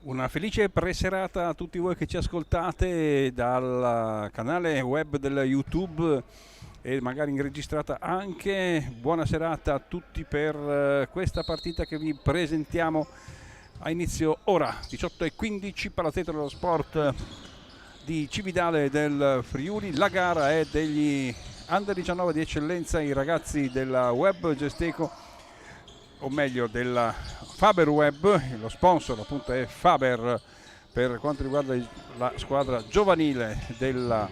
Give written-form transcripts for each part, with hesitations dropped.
Una felice preserata a tutti voi che ci ascoltate dal canale web del YouTube e magari in registrata anche. Buona serata a tutti per questa partita che vi presentiamo a inizio ora 18:15, Palazzetto dello Sport di Cividale del Friuli. La gara è degli Under 19 di eccellenza, i ragazzi della Web Gesteco, o meglio della Faber Web. Lo sponsor appunto è Faber per quanto riguarda la squadra giovanile della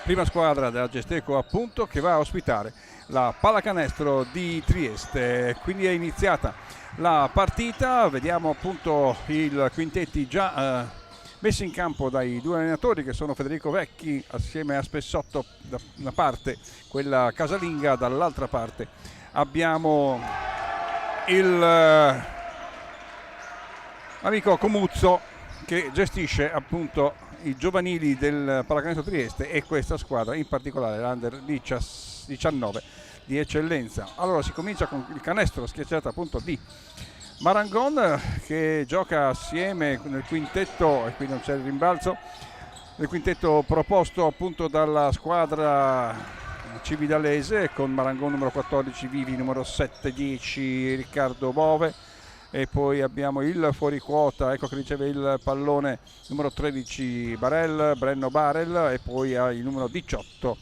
prima squadra della Gesteco, appunto, che va a ospitare la pallacanestro di Trieste. Quindi è iniziata la partita, vediamo appunto i quintetti già messi in campo dai due allenatori, che sono Federico Vecchi assieme a Spessotto da una parte, quella casalinga dall'altra parte. Abbiamo l'amico Comuzzo che gestisce appunto i giovanili del Pallacanestro Trieste e questa squadra, in particolare l'Under 19 di eccellenza. Allora si comincia con il canestro schiacciato appunto di Marangon, che gioca assieme nel quintetto, e qui non c'è il rimbalzo, nel quintetto proposto appunto dalla squadra cividalese, con Marangon numero 14 Vivi, numero 7-10 Riccardo Bove, e poi abbiamo il fuoriquota, ecco che riceve il pallone, numero 13 Brenno Barel, e poi ha il numero 18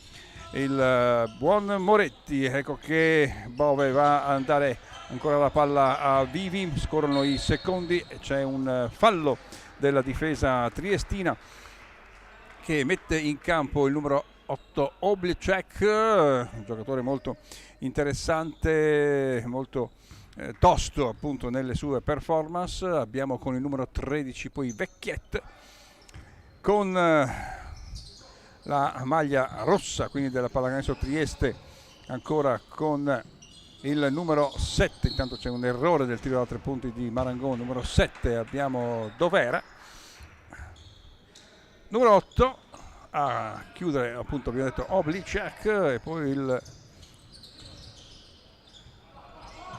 il buon Moretti. Ecco che Bove va a andare ancora la palla a Vivi, scorrono i secondi, c'è un fallo della difesa triestina che mette in campo il numero 8 Oblicek, un giocatore molto interessante, molto tosto appunto nelle sue performance. Abbiamo con il numero 13 poi Vecchiet con la maglia rossa, quindi della Pallacanestro Trieste, ancora con il numero 7. Intanto c'è un errore del tiro da 3 punti di Marangon, numero 7 abbiamo Dovera, numero 8 a chiudere appunto abbiamo detto Oblicek, e poi il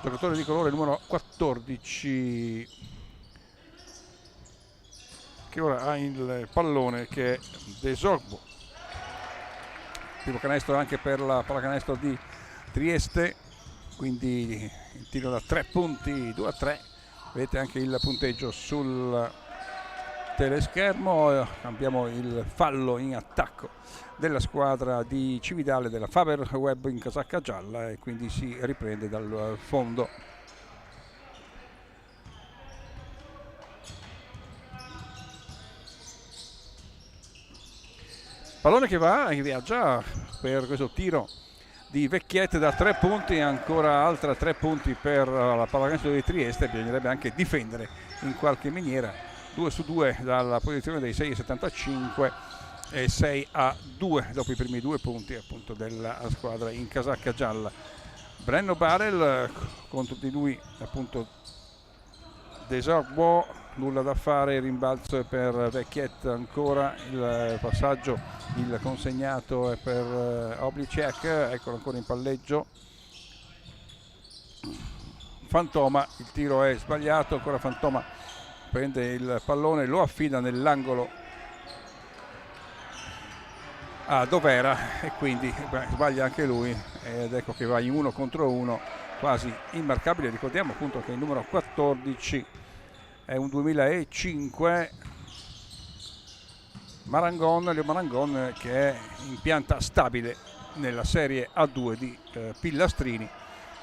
giocatore di colore numero 14 che ora ha il pallone, che è Desorbo. Primo canestro anche per la pallacanestro di Trieste, quindi il tiro da 3 punti 2-3. Vedete anche il punteggio sul teleschermo. Abbiamo il fallo in attacco della squadra di Cividale, della Faber Web in casacca gialla, e quindi si riprende dal fondo. Pallone che va e viaggia per questo tiro di Vecchiette da 3 punti, ancora altra 3 punti per la pallacanestro di Trieste. Bisognerebbe anche difendere in qualche maniera. 2 su 2 dalla posizione dei 6,75 e 6-2 dopo i primi 2 punti appunto della squadra in casacca gialla. Brenno Barel, contro di lui appunto Desorbo, nulla da fare, il rimbalzo è per Vecchiet, ancora il passaggio, il consegnato è per Oblicek, eccolo ancora in palleggio. Fantoma, il tiro è sbagliato, ancora Fantoma prende il pallone, lo affida nell'angolo a Dovera, e quindi sbaglia anche lui, ed ecco che va in 1 contro 1, quasi immarcabile. Ricordiamo appunto che il numero 14 è un 2005 Leo Marangon, che è in pianta stabile nella serie A2 di Pillastrini.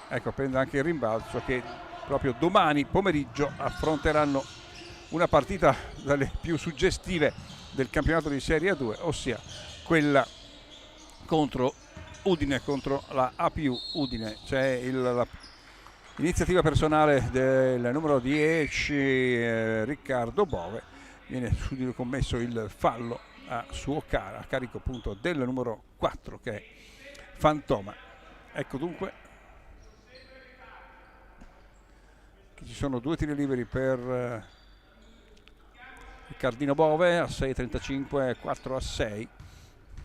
Ecco, prende anche il rimbalzo, che proprio domani pomeriggio affronteranno una partita dalle più suggestive del campionato di Serie A2, ossia quella contro Udine, contro la A+ Udine. C'è l'iniziativa personale del numero 10 Riccardo Bove, viene subito commesso il fallo a carico appunto del numero 4 che è Fantoma. Ecco dunque che ci sono 2 tiri liberi per Riccardino Bove a 6,35 e 4-6.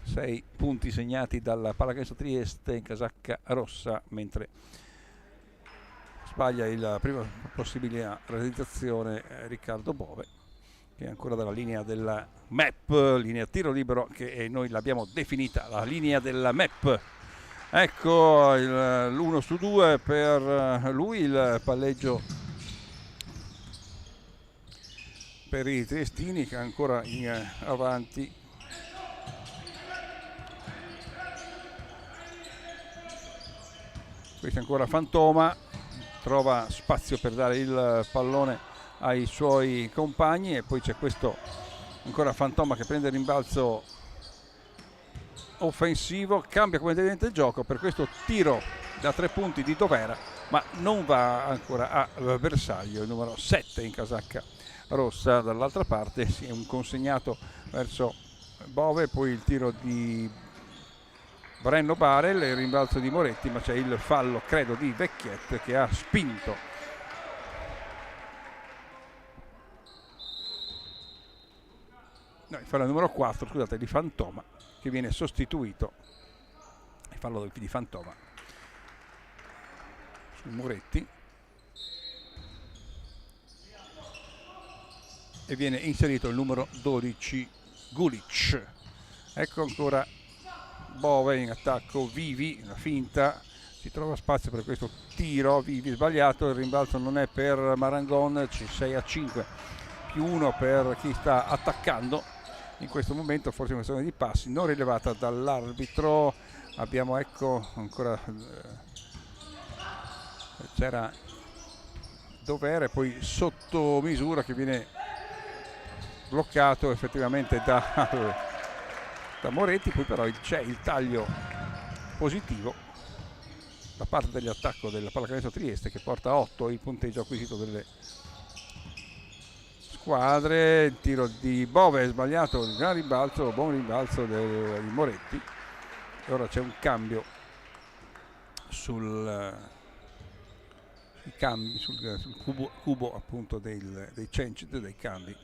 6 punti segnati dalla Pallacanestro Trieste in casacca rossa, mentre sbaglia la prima possibile realizzazione Riccardo Bove, che è ancora dalla linea della MAP, linea tiro libero, che noi l'abbiamo definita la linea della MAP. Ecco l'1 su 2 per lui, il palleggio per i triestini, che è ancora avanti. Questo è ancora Fantoma, trova spazio per dare il pallone ai suoi compagni, e poi c'è questo ancora Fantoma che prende il rimbalzo offensivo, cambia completamente il gioco per questo tiro da 3 punti di Dovera, ma non va ancora a bersaglio, il numero 7 in casacca rossa. Dall'altra parte è un consegnato verso Bove, poi il tiro di Brenno Barel e il rimbalzo di Moretti, ma c'è il fallo credo di Vecchiet che ha spinto il fallo numero 4, scusate, di Fantoma, che viene sostituito, il fallo di Fantoma su Moretti, e viene inserito il numero 12 Gulic. Ecco ancora Bove in attacco, Vivi, una finta, si trova spazio per questo tiro, Vivi sbagliato, il rimbalzo non è per Marangon, 6-5 più 1 per chi sta attaccando in questo momento, forse una questione di passi non rilevata dall'arbitro. Abbiamo ecco ancora c'era Dovere, poi sotto misura che viene bloccato effettivamente da Moretti, poi però c'è il taglio positivo da parte dell'attacco della Pallacanestro Trieste, che porta a 8 il punteggio acquisito delle squadre. Il tiro di Bove è sbagliato, il gran rimbalzo, buon rimbalzo di Moretti, e ora c'è un cambio sul cubo appunto dei changed, dei cambi.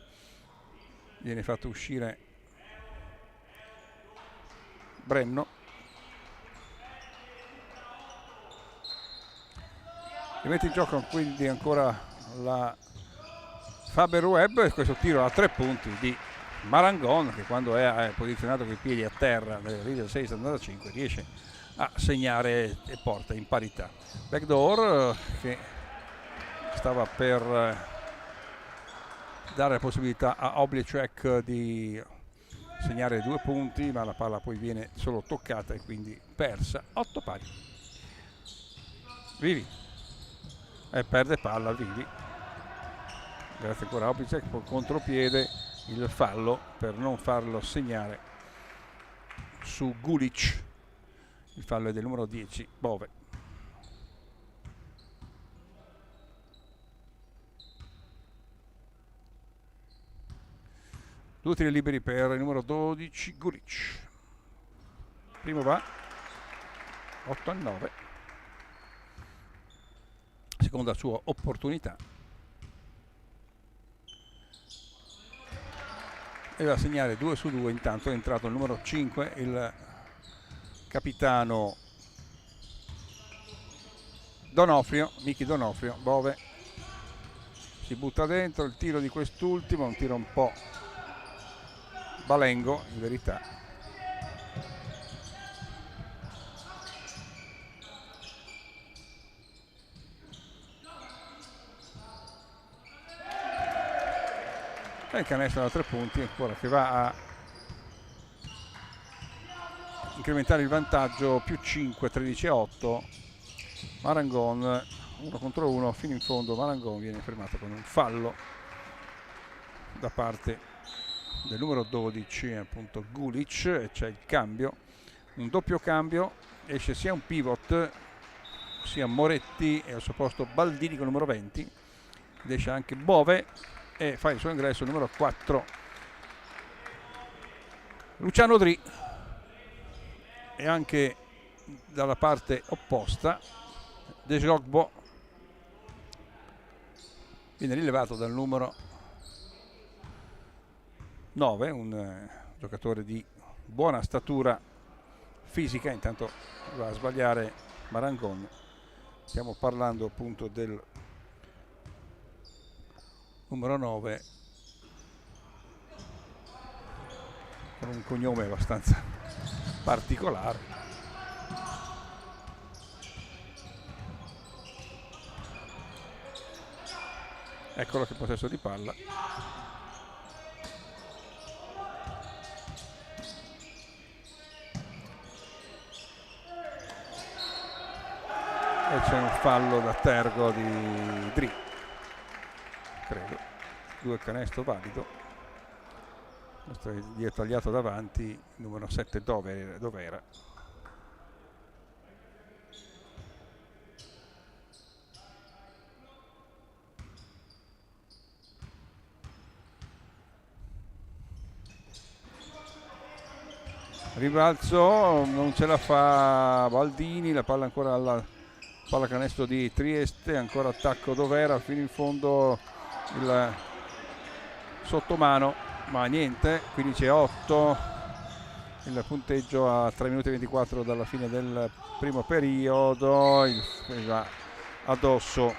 Viene fatto uscire Brenno, e mette in gioco quindi ancora la Faber Web, e questo tiro a 3 punti di Marangon, che quando è posizionato con i piedi a terra nel leader 6-75 riesce a segnare e porta in parità. Backdoor che stava per dare la possibilità a Oblichek di segnare 2 punti, ma la palla poi viene solo toccata e quindi persa. 8 pari. Vivi perde palla Vivi, grazie ancora a Oblichek, con contropiede il fallo per non farlo segnare su Gulic. Il fallo è del numero 10 Bove. Due tiri liberi per il numero 12 Gulic. Primo va 8-9, seconda sua opportunità, e va a segnare 2 su 2. Intanto è entrato il numero 5, il capitano Donofrio, Michi Donofrio. Bove si butta dentro, il tiro di quest'ultimo, un tiro un po' balengo in verità, e il canestro da 3 punti ancora, che va a incrementare il vantaggio, più 5, 13-8. Marangon 1 contro 1 fino in fondo. Marangon viene fermato con un fallo da parte del numero 12 appunto Gulic, e c'è il cambio, un doppio cambio, esce sia un pivot sia Moretti e al suo posto Baldini con il numero 20, ed esce anche Bove e fa il suo ingresso il numero 4 Luciano Dri. E anche dalla parte opposta Deslogbo viene rilevato dal numero 9, un giocatore di buona statura fisica. Intanto va a sbagliare Marangon, Stiamo parlando appunto del numero 9, con un cognome abbastanza particolare. Eccolo che possesso di palla. E c'è un fallo da Tergo di Dri, credo. 2 canestro valido. Questo gli è tagliato davanti, numero 7 Dovera. Ribalzo, non ce la fa Baldini, la palla ancora alla pallacanestro di Trieste, ancora attacco Dovera fino in fondo, il sottomano, ma niente. 15-8 il punteggio a 3 minuti e 24 dalla fine del primo periodo. Va addosso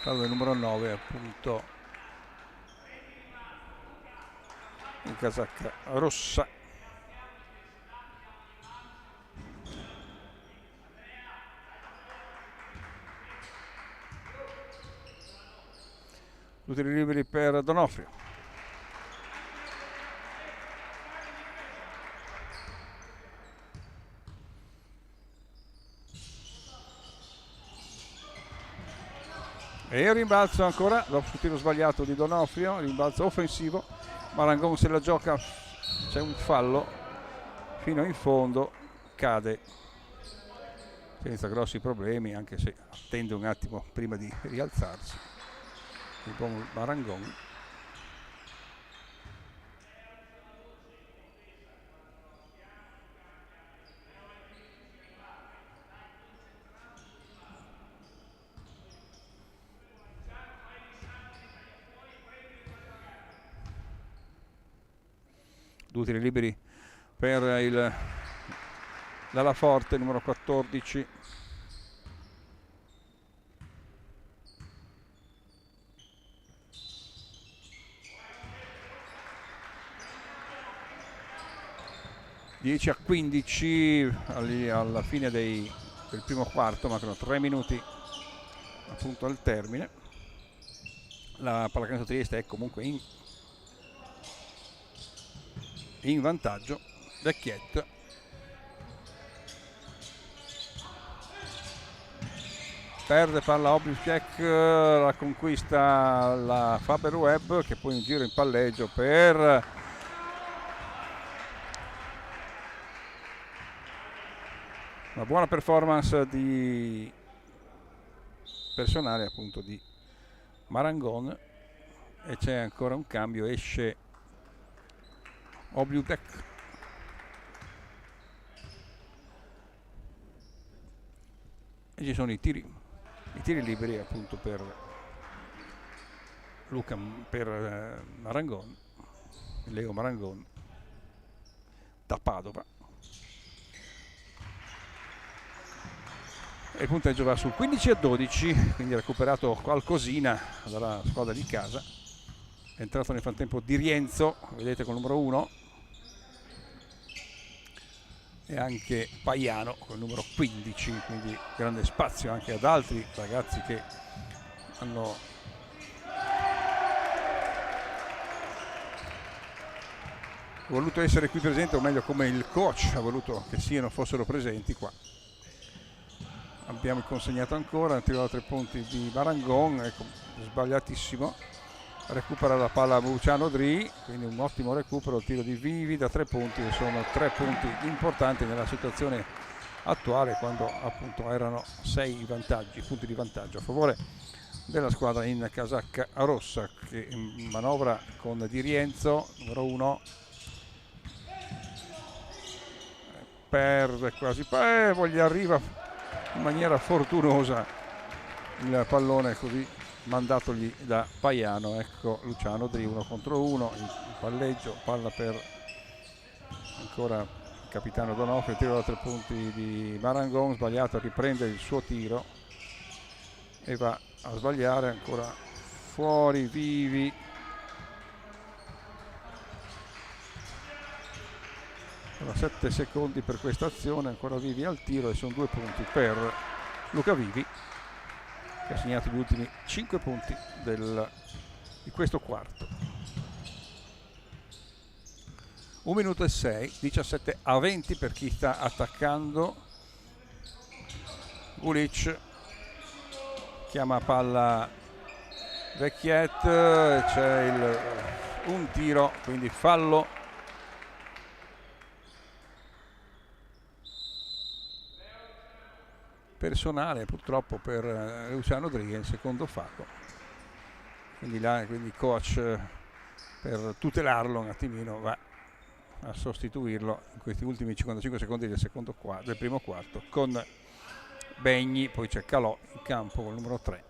fallo del numero 9 appunto in casacca rossa. Utili liberi per Donofrio. E il rimbalzo ancora dopo il tiro sbagliato di Donofrio, rimbalzo offensivo. Marangon se la gioca, c'è un fallo fino in fondo, cade senza grossi problemi, anche se attende un attimo prima di rialzarsi il buon Marangon. Due tiri liberi per il Dalla Forte, numero 14. (10 a 15) alla fine del primo quarto, mancano 3 minuti appunto al termine. La pallacanestro Trieste è comunque in vantaggio. Vecchiet perde palla Oblichek, la conquista la Faber Webb, che poi un giro in palleggio per una buona performance di personale appunto di Marangon. E c'è ancora un cambio, esce Oblichek e ci sono i tiri liberi appunto per Marangon, Leo Marangon da Padova. E il punteggio va sul 15 a 12, quindi ha recuperato qualcosina dalla squadra di casa. È entrato nel frattempo Di Rienzo, vedete, con il numero 1, e anche Paiano con il numero 15, quindi grande spazio anche ad altri ragazzi che hanno voluto essere qui presenti, o meglio come il coach ha voluto che fossero presenti qua. Abbiamo consegnato ancora, tiro da 3 punti di Marangon, ecco, sbagliatissimo. Recupera la palla Luciano Dri, quindi un ottimo recupero, tiro di Vivi da 3 punti, e sono 3 punti importanti nella situazione attuale, quando appunto erano 6 punti di vantaggio a favore della squadra in casacca rossa, che manovra con Di Rienzo, numero 1, perde quasi, poi gli arriva in maniera fortunosa il pallone, così mandatogli da Paiano. Ecco Luciano Dri 1 contro 1, il palleggio, palla per ancora il capitano Donofrio, tiro da 3 punti di Marangon, sbagliato, riprende il suo tiro e va a sbagliare, ancora fuori Vivi. Allora, 7 secondi per questa azione, ancora Vivi al tiro e sono 2 punti per Luca Vivi, che ha segnato gli ultimi 5 punti di questo quarto. 1 minuto e 6, 17 a 20 per chi sta attaccando. Gulic chiama palla Vecchiet, c'è un tiro, quindi fallo personale purtroppo per Luciano Dri, il secondo fallo, quindi il coach per tutelarlo un attimino va a sostituirlo in questi ultimi 55 secondi del primo quarto con Begni. Poi c'è Calò in campo con il numero 3.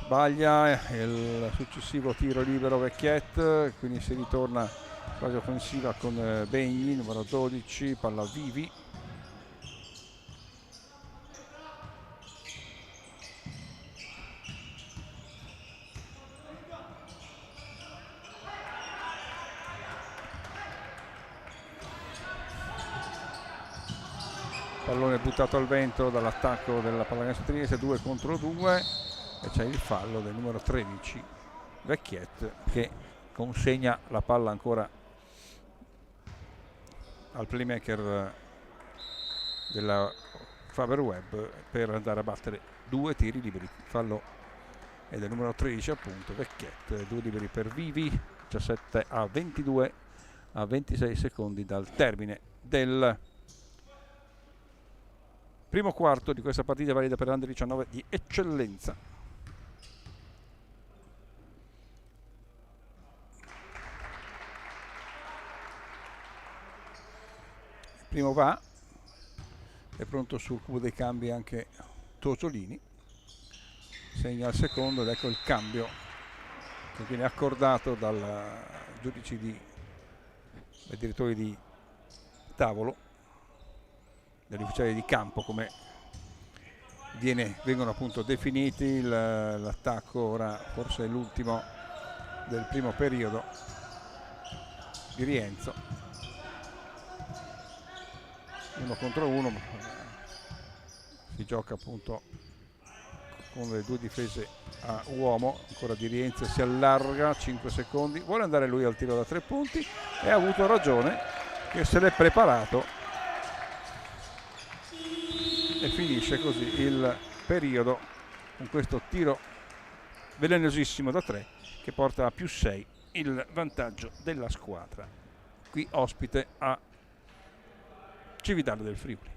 Sbaglia il successivo tiro libero Vecchiet, quindi si ritorna fase offensiva con Begni, numero 12, palla Vivi. Pallone buttato al vento dall'attacco della Pallacanestro Trieste, 2 contro 2, e c'è il fallo del numero 13 Vecchiet, che consegna la palla ancora al playmaker della Faber Web per andare a battere 2 tiri liberi. Fallo è del numero 13 appunto Vecchiet, 2 liberi per Vivi. 17 a 22 a 26 secondi dal termine del primo quarto di questa partita valida per l'Under 19 di eccellenza. Il primo va, è pronto sul cubo dei cambi anche Tosolini, segna il secondo ed ecco il cambio che viene accordato dai giudici dai direttori di tavolo, dagli ufficiali di campo, come vengono appunto definiti. L'attacco ora forse è l'ultimo del primo periodo di Rienzo, 1 contro 1, si gioca appunto con le 2 difese a uomo. Ancora di Rienzo, si allarga, 5 secondi, vuole andare lui al tiro da 3 punti e ha avuto ragione, che se l'è preparato, e finisce così il periodo con questo tiro velenosissimo da 3 che porta a +6 il vantaggio della squadra qui ospite a Cividale del Friuli.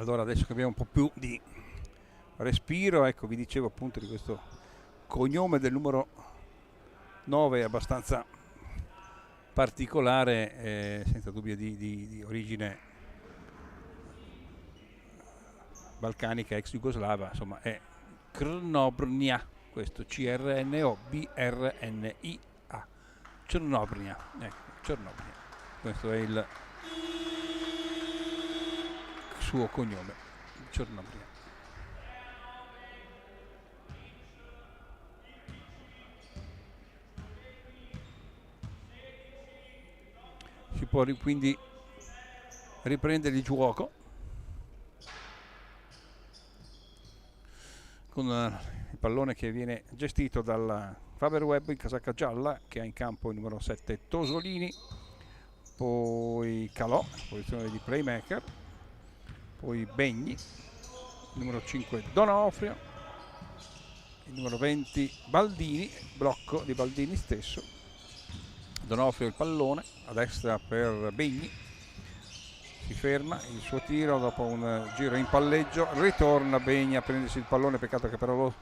Allora adesso che abbiamo un po' più di respiro, ecco, vi dicevo appunto di questo cognome del numero 9 abbastanza particolare, senza dubbio di origine balcanica, ex jugoslava, insomma è Crnobrnia, questo Crnobrnia, Crnobrnia, ecco, Crnobrnia, questo è il suo cognome, Crnobrnia. Si può quindi riprendere il gioco con il pallone che viene gestito dal Faber Web in casacca gialla, che ha in campo il numero 7 Tosolini, poi Calò, posizione di playmaker, poi Begni, il numero 5 Donofrio, il numero 20 Baldini, blocco di Baldini stesso, Donofrio il pallone a destra per Begni, si ferma il suo tiro dopo un giro in palleggio, ritorna Begni a prendersi il pallone, peccato che però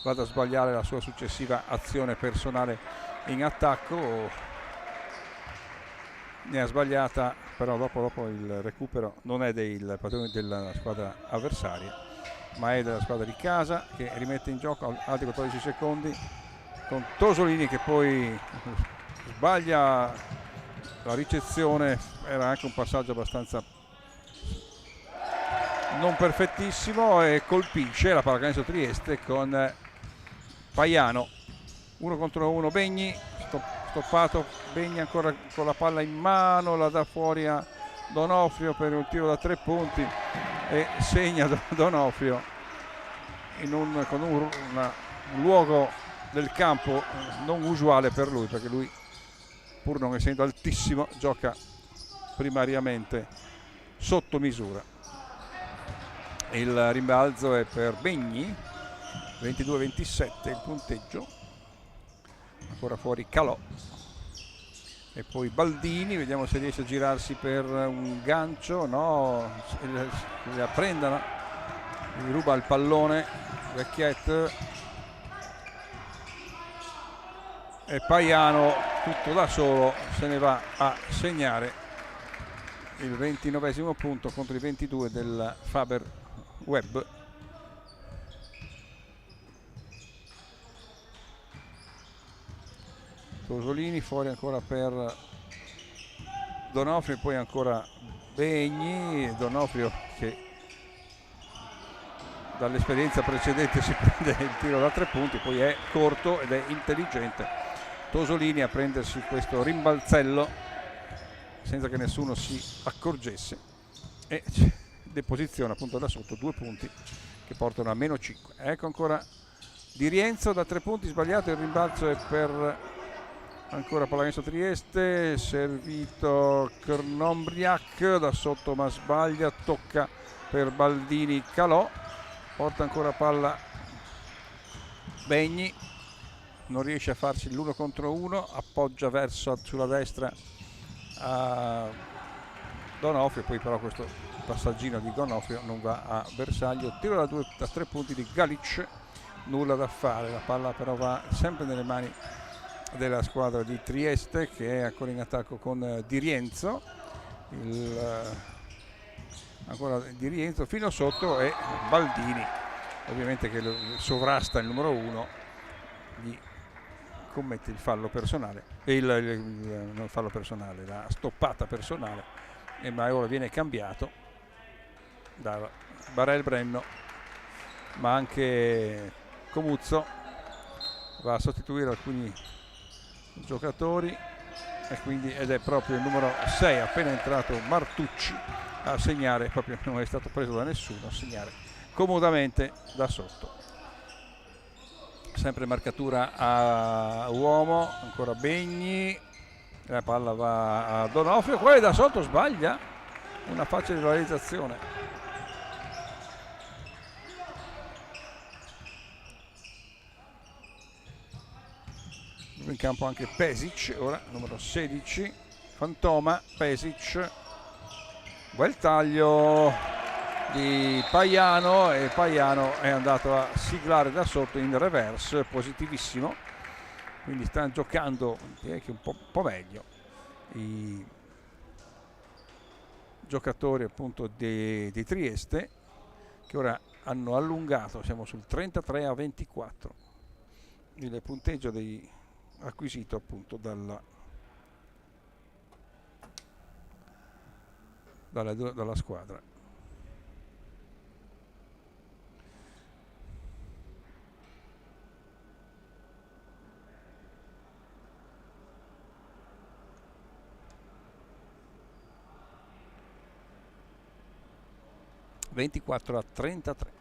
vada a sbagliare la sua successiva azione personale in attacco, ne ha sbagliata, però dopo il recupero non è della squadra avversaria, ma è della squadra di casa, che rimette in gioco altri 14 secondi con Tosolini che poi sbaglia la ricezione, era anche un passaggio abbastanza non perfettissimo, e colpisce la pallacanestro Trieste con Paiano, 1 contro 1. Begni stoppato, Begni ancora con la palla in mano, la dà fuori a Donofrio per un tiro da 3 punti e segna Donofrio con un luogo del campo non usuale per lui, perché lui, pur non essendo altissimo, gioca primariamente sotto misura. Il rimbalzo è per Begni, 22-27 il punteggio, ancora fuori Calò e poi Baldini, vediamo se riesce a girarsi per un gancio, no, la prendano, gli ruba il pallone Vecchiet e Paiano tutto da solo se ne va a segnare il 29esimo punto contro i 22 del Faber Web. Tosolini fuori ancora per Donofrio e poi ancora Begni, Donofrio che dall'esperienza precedente si prende il tiro da 3 punti, poi è corto ed è intelligente Tosolini a prendersi questo rimbalzello senza che nessuno si accorgesse e deposiziona appunto da sotto 2 punti che portano a -5. Ecco ancora Di Rienzo da 3 punti, sbagliato, il rimbalzo è per ancora pallacanestro Trieste, servito Crnombriac da sotto ma sbaglia, tocca per Baldini Calò, porta ancora palla Begni, non riesce a farsi l'1 contro 1, appoggia sulla destra a Donofrio, poi però questo passaggino di Donofrio non va a bersaglio, tiro da 3 punti di Galic, nulla da fare, la palla però va sempre nelle mani della squadra di Trieste che è ancora in attacco con Di Rienzo, ancora Di Rienzo fino sotto e Baldini ovviamente che sovrasta il numero 1 gli commette il fallo personale, non il fallo personale, la stoppata personale, ma ora viene cambiato da Barel Brenno, ma anche Comuzzo va a sostituire alcuni giocatori ed è proprio il numero 6 appena entrato Martucci a segnare, proprio non è stato preso da nessuno, a segnare comodamente da sotto. Sempre marcatura a uomo, ancora Begni, la palla va a Donofrio, quello da sotto sbaglia, una facile realizzazione. In campo anche Pesic, ora numero 16, Fantoma, Pesic, bel taglio di Paiano, e Paiano è andato a siglare da sotto in reverse, positivissimo, quindi stanno giocando direi che un po' meglio i giocatori appunto di Trieste, che ora hanno allungato, siamo sul 33-24 il punteggio acquisito appunto dalla squadra. (24-33).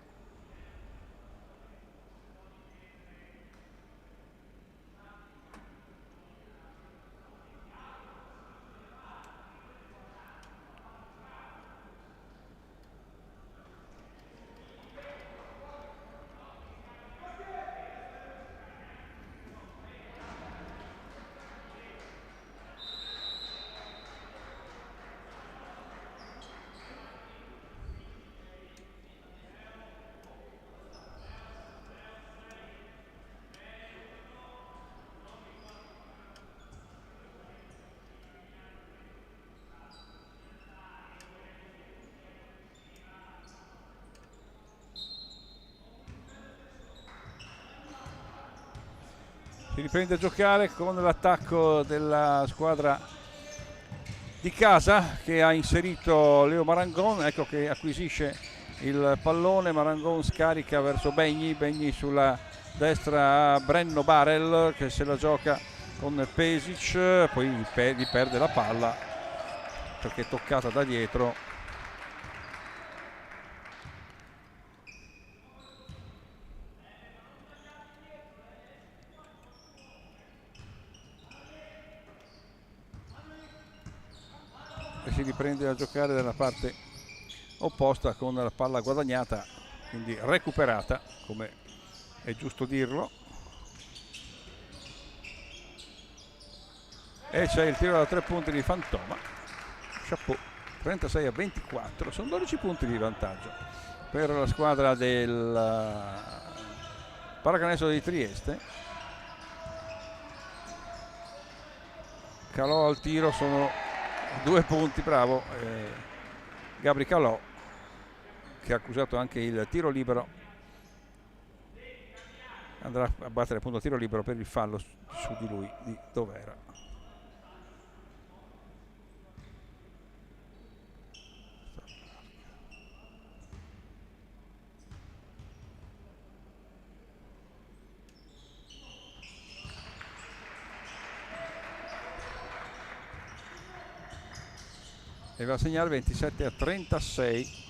Si riprende a giocare con l'attacco della squadra di casa, che ha inserito Leo Marangon, ecco che acquisisce il pallone. Marangon scarica verso Begni sulla destra a Brenno Barel, che se la gioca con Pesic, poi gli perde la palla perché è toccata da dietro. E si riprende a giocare dalla parte opposta con la palla guadagnata, quindi recuperata, come è giusto dirlo. E c'è il tiro da 3 punti di Fantoma. Chapeau. 36-24, sono 12 punti di vantaggio per la squadra del Pallacanestro di Trieste. Calò al tiro, sono 2 punti, bravo Gabri Calò, che ha accusato anche il tiro libero, andrà a battere appunto tiro libero per il fallo su di lui di Dovera. E va a segnare 27-36.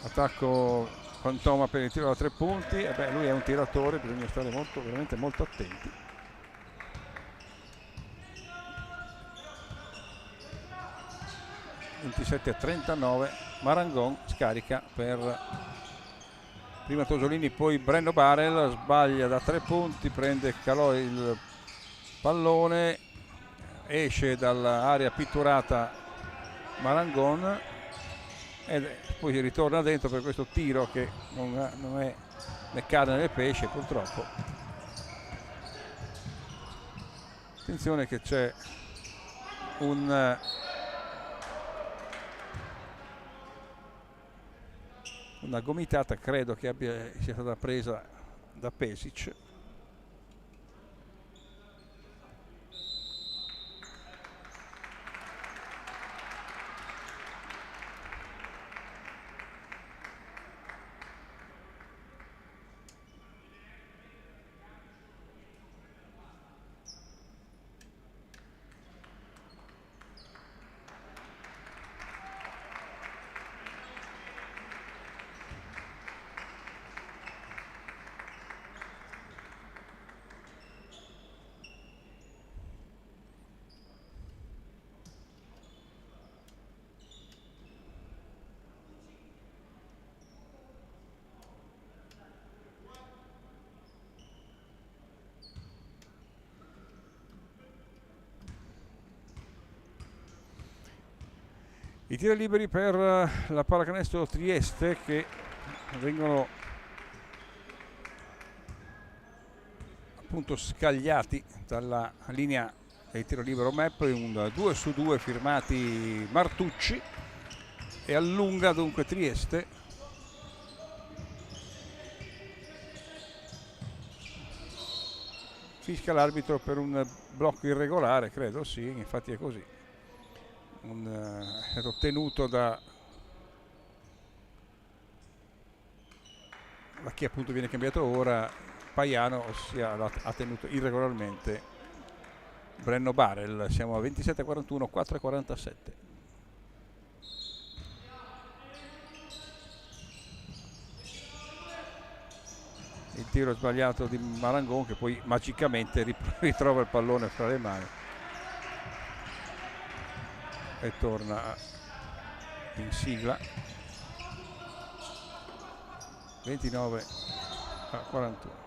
Attacco Fantoma per il tiro da 3 punti. E beh, lui è un tiratore, bisogna stare veramente molto attenti. (27-39). Marangon scarica per prima Tosolini, poi Brenno Barel, sbaglia da 3 punti, prende Calò il pallone, esce dall'area pitturata Marangon e poi ritorna dentro per questo tiro che non è né carne né pesce, purtroppo. Attenzione che c'è una gomitata, credo che sia stata presa da Pesic. I tiri liberi per la pallacanestro Trieste, che vengono appunto scagliati dalla linea del tiro libero Map, un 2-su-2 firmati Martucci, e allunga dunque Trieste. Fischia l'arbitro per un blocco irregolare, credo, sì, infatti è così. È ottenuto da chi appunto viene cambiato ora, Paiano, ossia ha tenuto irregolarmente Brenno Barel. Siamo a 27-41, 4-47. Il tiro sbagliato di Marangon, che poi magicamente ritrova il pallone fra le mani e torna in sigla. 29-41.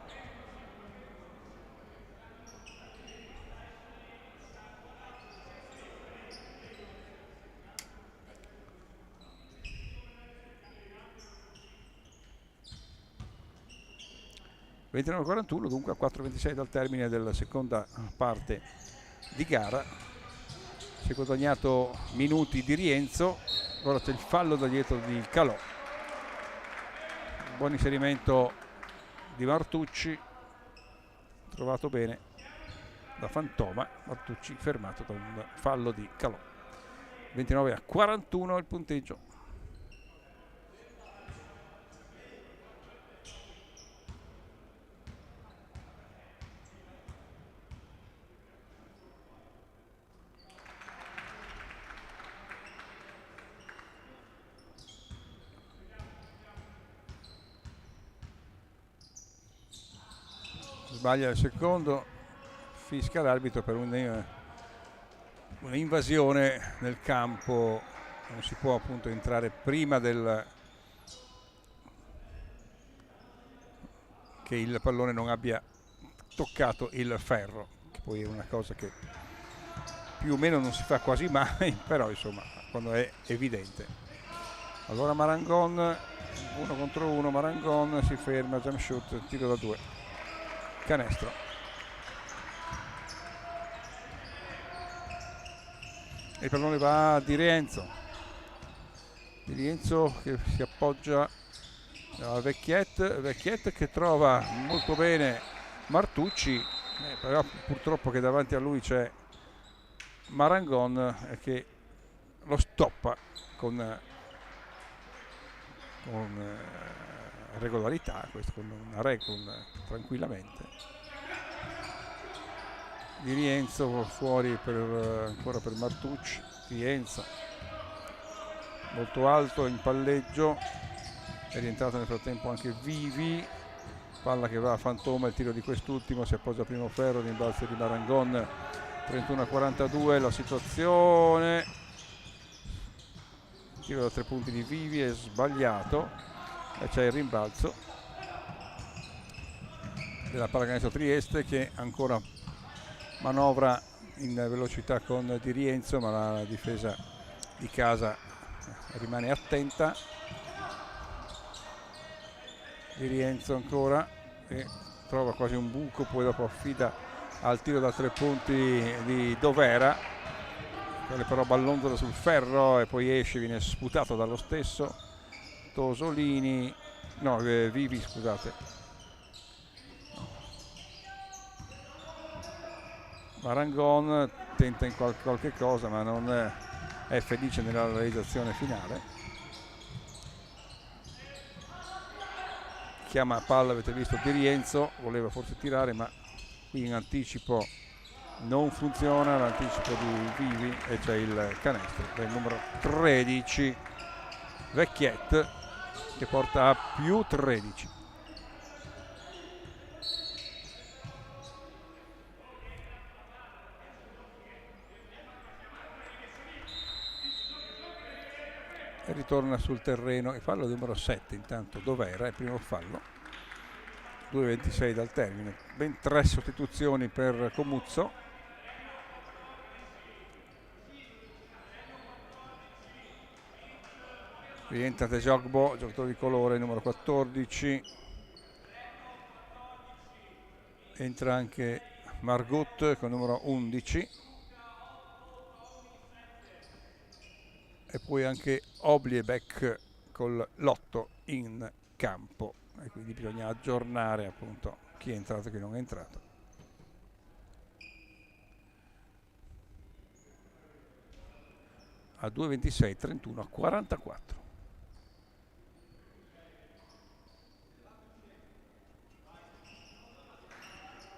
Dunque a 4:26 dal termine della seconda parte di gara. Si è guadagnato minuti di Rienzo. Ora c'è il fallo da dietro di Calò. Buon inserimento di Martucci, trovato bene da Fantoma. Martucci fermato da un fallo di Calò. 29-41 il punteggio. Sbaglia il secondo, fischia l'arbitro per un'invasione nel campo. Non si può appunto entrare prima che il pallone non abbia toccato il ferro, che poi è una cosa che più o meno non si fa quasi mai, però insomma quando è evidente. Allora Marangon, 1 contro 1, Marangon si ferma, jump shoot, tiro da 2, canestro. Il pallone va a Di Rienzo che si appoggia a Vecchiet che trova molto bene Martucci, però purtroppo che davanti a lui c'è Marangon che lo stoppa con regolarità, questo con una tranquillamente. Di Rienzo fuori ancora per Martucci. Rienzo molto alto in palleggio, è rientrato nel frattempo anche Vivi, palla che va a Fantoma, il tiro di quest'ultimo, si appoggia a primo ferro, rimbalzo di Marangon. 31-42 la situazione, il tiro da 3 punti di Vivi è sbagliato e c'è il rimbalzo della pallacanestro Trieste, che ancora manovra in velocità con Di Rienzo, ma la difesa di casa rimane attenta. Di Rienzo ancora, e trova quasi un buco, poi dopo affida al tiro da 3 punti di Dovera, quelle però ballonzola sul ferro e poi esce, viene sputato dallo stesso Tosolini, no, Vivi, scusate. Marangon tenta in qualche cosa, ma non è felice nella realizzazione finale. Chiama palla, avete visto Di Rienzo, voleva forse tirare, ma qui in anticipo non funziona l'anticipo di Vivi e c'è il canestro del numero 13 Vecchiet, che porta a più 13. E ritorna sul terreno il fallo numero 7, intanto Dov'era il primo fallo. 2:26 dal termine, ben 3 sostituzioni per Comuzzo. Rientra Tejogbo, giocatore di colore, numero 14. Entra anche Margut con numero 11. E poi anche Obliebek con l'8 in campo. E quindi bisogna aggiornare appunto chi è entrato e chi non è entrato. A 2,26, 31 a 44.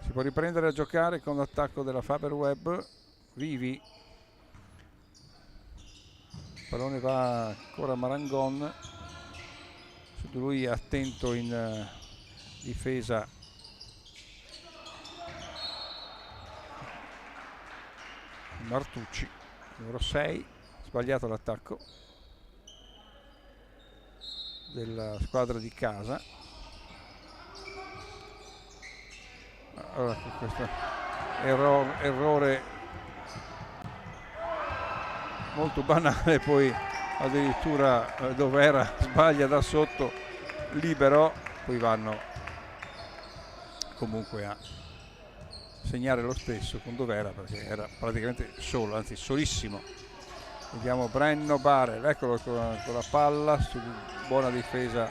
Si può riprendere a giocare con l'attacco della Faberweb. Vivi. Il pallone va ancora a Marangon. Su di lui è attento in difesa Martucci, numero 6. Sbagliato l'attacco della squadra di casa. Allora, questo errore molto banale, poi addirittura Dovera sbaglia da sotto, libero, poi vanno comunque a segnare lo stesso con Dovera perché era praticamente solo, anzi solissimo. Vediamo Brenno Barel, eccolo con la palla, su buona difesa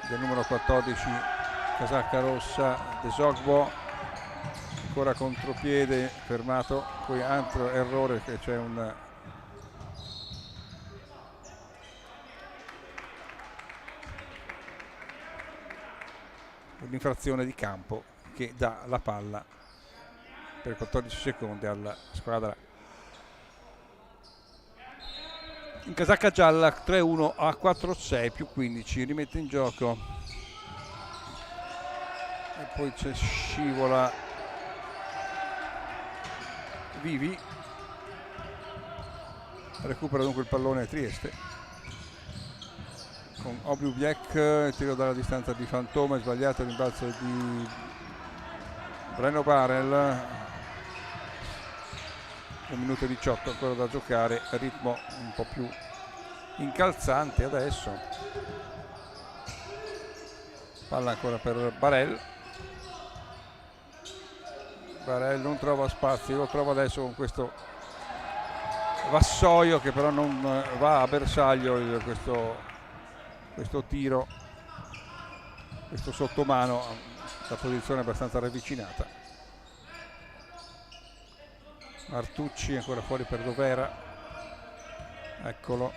del numero 14 casacca rossa. Tejogbo ancora contropiede, fermato, poi altro errore, che c'è un'infrazione di campo che dà la palla per 14 secondi alla squadra in casacca gialla. 3-1 a 4-6 più 15, rimette in gioco e poi c'è scivola Vivi, recupera dunque il pallone Trieste con Obliebek, tiro dalla distanza di Fantoma, sbagliato il rimbalzo di Brenno Barel. 1 minuto e 18 ancora da giocare, ritmo un po' più incalzante adesso. Palla ancora per Barel. Barel non trova spazio, lo trova adesso con questo vassoio che però non va a bersaglio questo tiro, questo sottomano, la posizione è abbastanza ravvicinata. Martucci ancora fuori per Dovera, eccolo,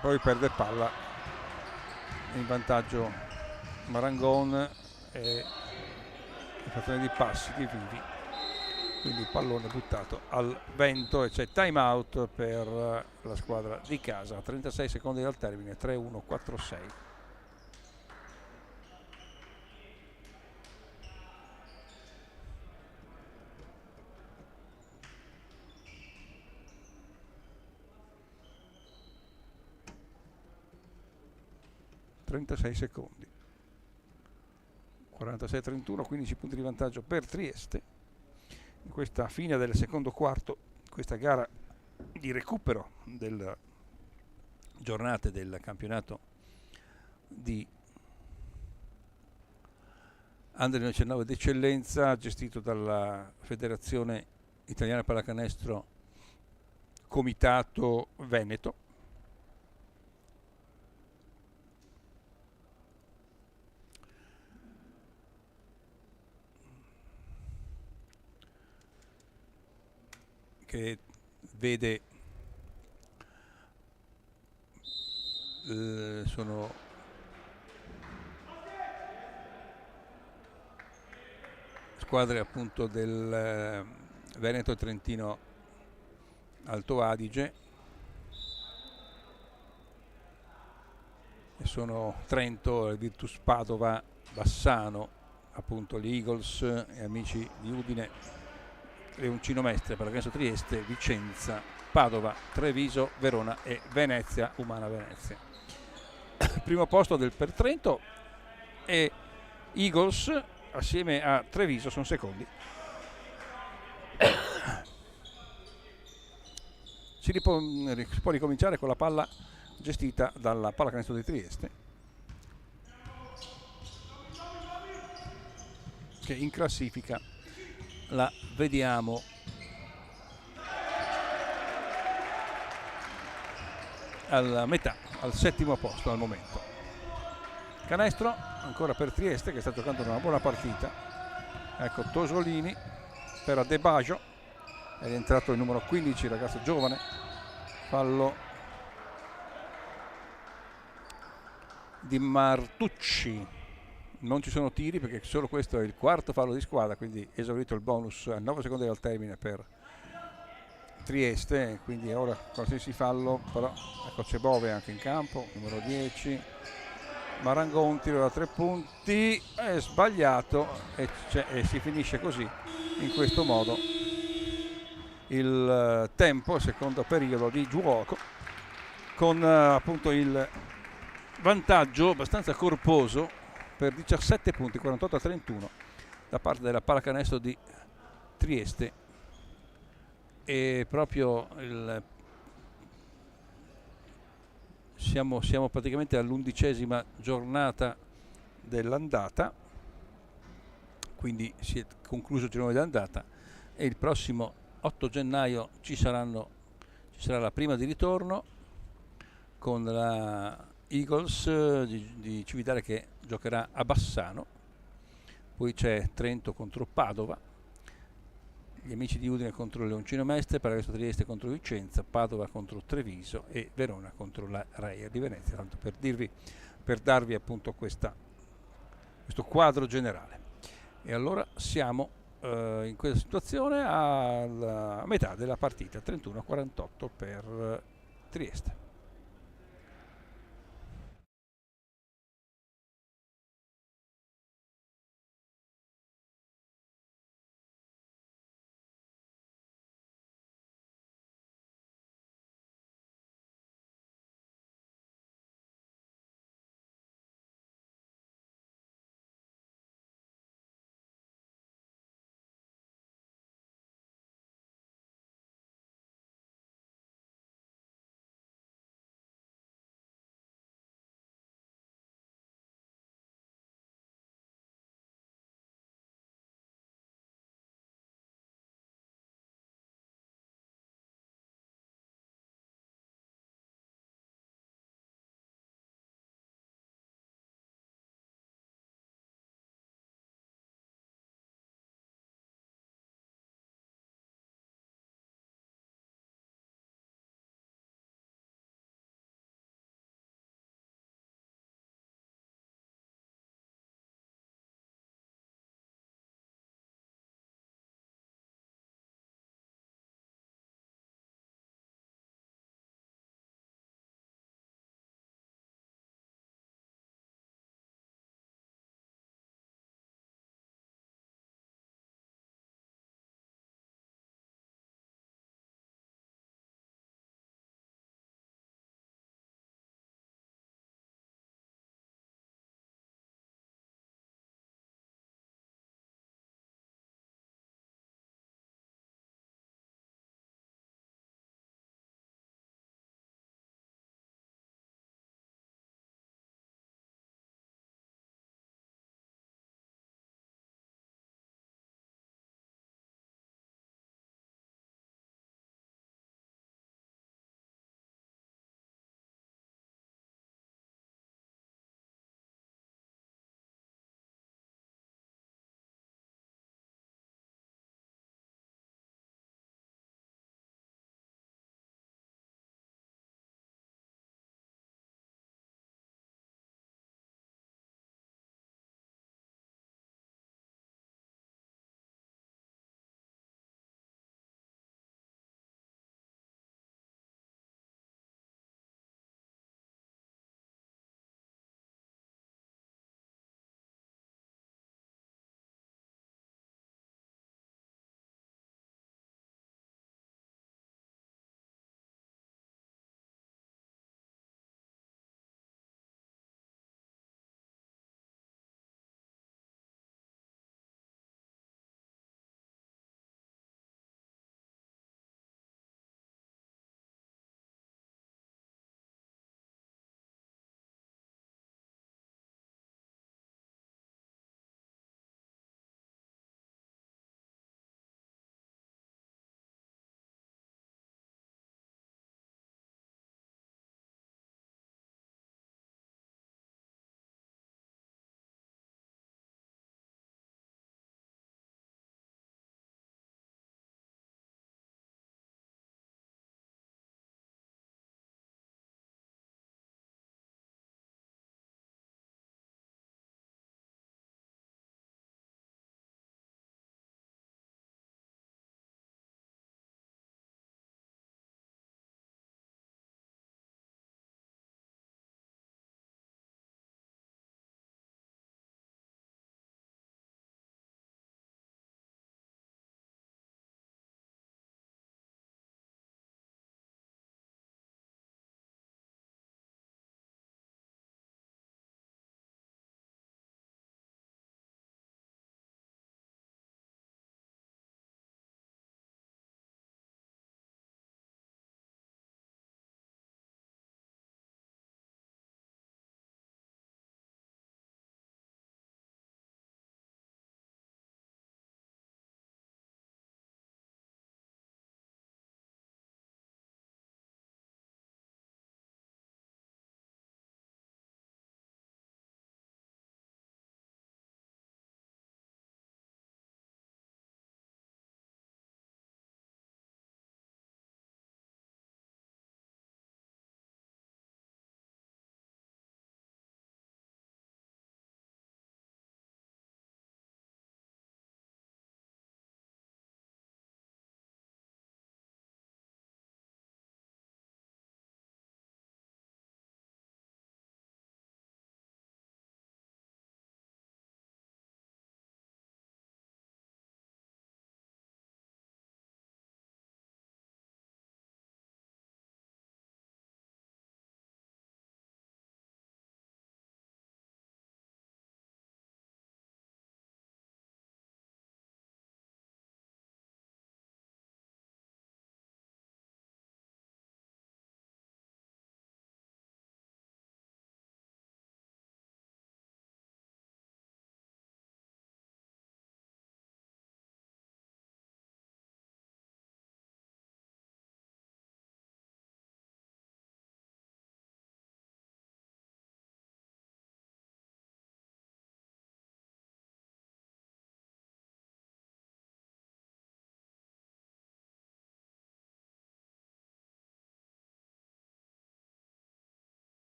poi perde palla, in vantaggio Marangon e infrazione di passi di Vivi, quindi il pallone buttato al vento e c'è time out per la squadra di casa. 36 secondi dal termine, 3-1, 4-6. Secondi, 46-31, 15 punti di vantaggio per Trieste in questa fine del secondo quarto, questa gara di recupero delle giornate del campionato di Under 19 d'eccellenza gestito dalla Federazione Italiana Pallacanestro Comitato Veneto. Che vede sono squadre appunto del Veneto, Trentino, Alto Adige, e sono Trento, Virtus Padova, Bassano, appunto gli Eagles e amici di Udine, Leoncino Mestre, Pallacanestro Trieste, Vicenza, Padova, Treviso, Verona e Venezia, Umana Venezia. Primo posto per Trento e Eagles assieme a Treviso sono secondi. Si può ricominciare con la palla gestita dalla Pallacanestro di Trieste, che in classifica la vediamo alla metà, al settimo posto al momento. Canestro ancora per Trieste, che sta giocando una buona partita. Ecco Tosolini per Adebayo, è entrato il numero 15, ragazzo giovane. Fallo di Martucci. Non ci sono tiri perché solo questo è il quarto fallo di squadra, quindi esaurito il bonus a 9 secondi dal termine per Trieste, quindi ora qualsiasi fallo, però ecco c'è Bove anche in campo, numero 10. Marangon, tiro da 3 punti, è sbagliato e si finisce così, in questo modo, il tempo, secondo periodo di gioco, con appunto il vantaggio abbastanza corposo per 17 punti, 48-31 da parte della Pallacanestro di Trieste. E proprio siamo praticamente all'11ª giornata dell'andata, quindi si è concluso il girone d'andata e il prossimo 8 gennaio ci sarà la prima di ritorno con la Eagles di Civitale che giocherà a Bassano, poi c'è Trento contro Padova, gli amici di Udine contro Leoncino Mestre, Pallacanestro Trieste contro Vicenza, Padova contro Treviso e Verona contro la Reia di Venezia, tanto per darvi appunto questo quadro generale. E allora siamo in questa situazione alla metà della partita, 31-48 per Trieste.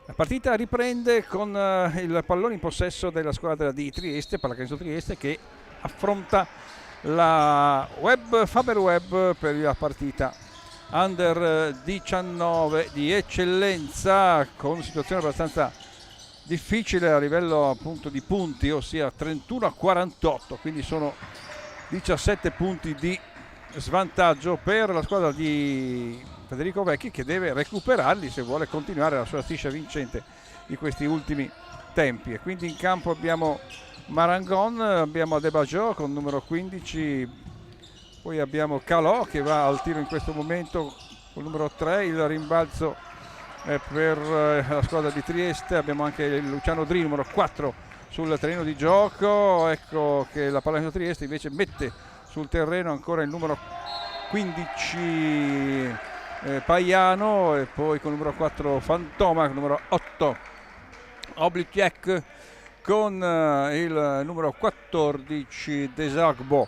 La partita riprende con il pallone in possesso della squadra di Trieste, Pallacanestro Trieste, che affronta la Faber Web per la partita Under 19 di eccellenza, con situazione abbastanza difficile a livello appunto di punti, ossia 31-48, quindi sono 17 punti di svantaggio per la squadra di Federico Vecchi, che deve recuperarli se vuole continuare la sua striscia vincente di questi ultimi tempi. E quindi in campo abbiamo Marangon, abbiamo Adebajo con numero 15, poi abbiamo Calò che va al tiro in questo momento con numero 3, il rimbalzo per la squadra di Trieste. Abbiamo anche Luciano Dri, numero 4, sul terreno di gioco. Ecco che la Pallacanestro Trieste invece mette sul terreno ancora il numero 15 Paiano, e poi con il numero 4 Fantoma, con il numero 8 Obličiak, con il numero 14 Desagbo.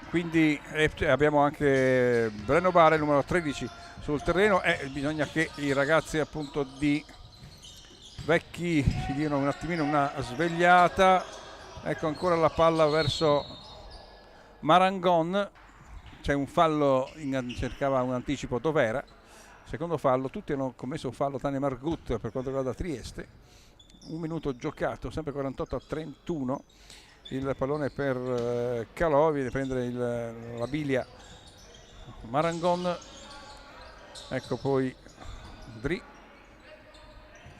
Quindi abbiamo anche Breno Bare, il numero 13 sul terreno, e bisogna che i ragazzi appunto di Vecchi si diano un attimino una svegliata. Ecco ancora la palla verso Marangon, c'è un fallo, cercava un anticipo Dovera, secondo fallo. Tutti hanno commesso un fallo tranne Margut per quanto riguarda Trieste. Un minuto giocato, sempre 48-31, il pallone per Calò, viene a prendere la biglia Marangon. Ecco poi Dri,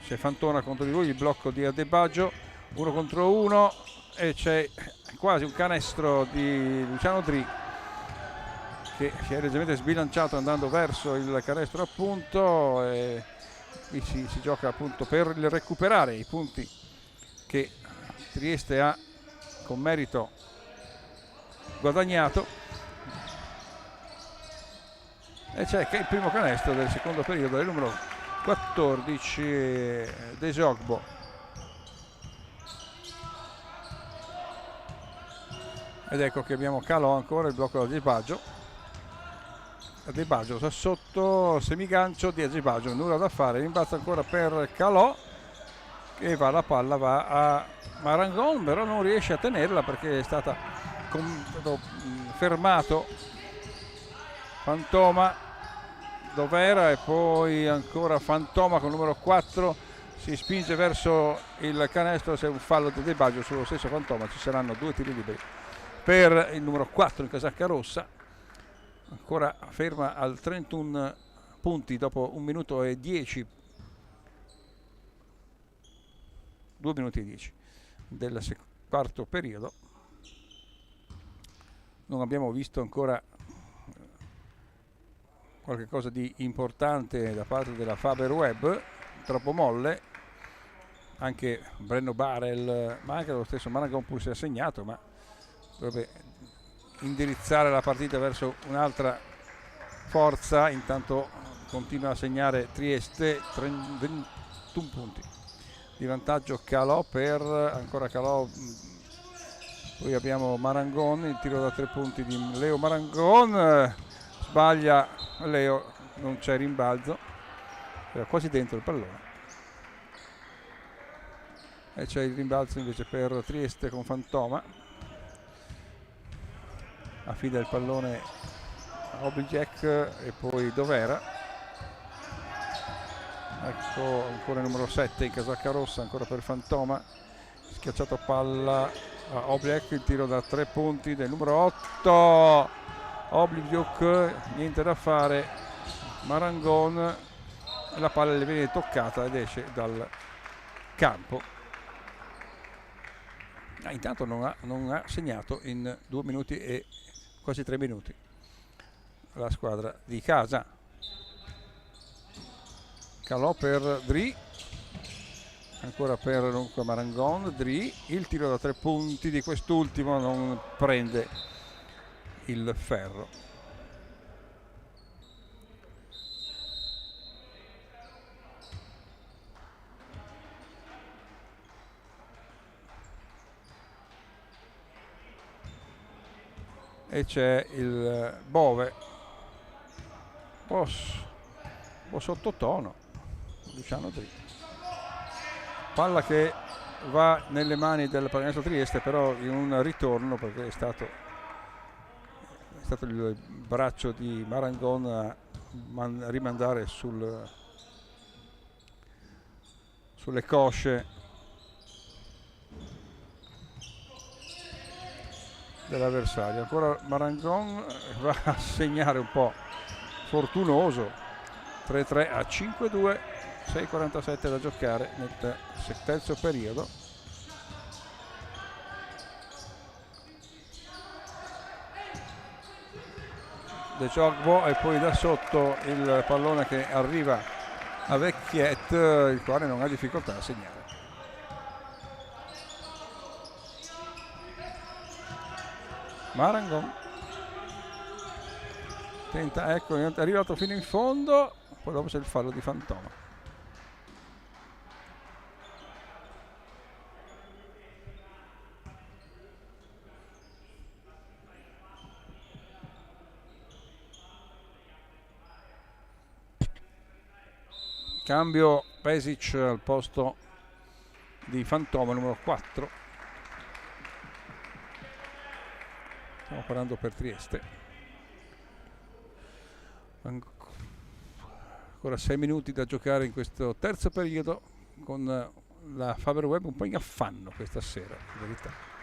c'è Fantona contro di lui, il blocco di Adebajo, 1 contro 1, e c'è quasi un canestro di Luciano Dri che si è leggermente sbilanciato andando verso il canestro appunto, e qui si gioca appunto per recuperare i punti che Trieste ha con merito guadagnato. E c'è che il primo canestro del secondo periodo del numero 14 Desogbo. Ed ecco che abbiamo Calò ancora, il blocco da Adebajo sta sotto, semigancio di Adebajo, nulla da fare, rimbalzo ancora per Calò, che la palla va a Marangon, però non riesce a tenerla perché è stato fermato Fantoma, Dovera, e poi ancora Fantoma con il numero 4 si spinge verso il canestro. Se è un fallo di Adebajo sullo stesso Fantoma, ci saranno 2 tiri liberi per il numero 4 in casacca rossa, ancora ferma al 31 punti dopo 1 minuto e 10, 2 minuti e 10 del quarto periodo. Non abbiamo visto ancora qualche cosa di importante da parte della Faber Web, troppo molle. Anche Brenno Barel, ma anche lo stesso Marangon pur si è segnato, ma dovrebbe indirizzare la partita verso un'altra forza. Intanto continua a segnare Trieste, 21 punti di vantaggio Calò, per ancora Calò. Poi abbiamo Marangon, il tiro da 3 punti di Leo Marangon, sbaglia Leo, non c'è rimbalzo, era quasi dentro il pallone, e c'è il rimbalzo invece per Trieste con Fantoma. Affida il pallone a Obličiak e poi Dovera. Ecco ancora il numero 7 in casacca rossa, ancora per Fantoma, schiacciato palla a Obličiak, il tiro da 3 punti del numero 8 Obličiak, niente da fare. Marangon, la palla le viene toccata ed esce dal campo. Intanto non ha segnato in 2 minuti e quasi 3 minuti la squadra di casa. Calò per Dri, ancora per dunque Marangon. Dri, il tiro da 3 punti di quest'ultimo non prende il ferro. E c'è il Bove, un po' sottotono, Luciano Dri. palla che va nelle mani del Pallacanestro Trieste, però in un ritorno, perché è stato il braccio di Marangon a rimandare sulle cosce dell'avversario. Ancora Marangon va a segnare un po' fortunoso, 3-3 a 5-2, 6:47 da giocare nel terzo periodo. De Jogbo e poi da sotto il pallone che arriva a Vecchiet, il quale non ha difficoltà a segnare. Marangon tenta, ecco, è arrivato fino in fondo, poi dopo c'è il fallo di Fantoma. Cambio Pesic al posto di Fantoma, numero 4. Stiamo parlando per Trieste. Ancora 6 minuti da giocare in questo terzo periodo, con la Faber Web un po' in affanno questa sera, in verità.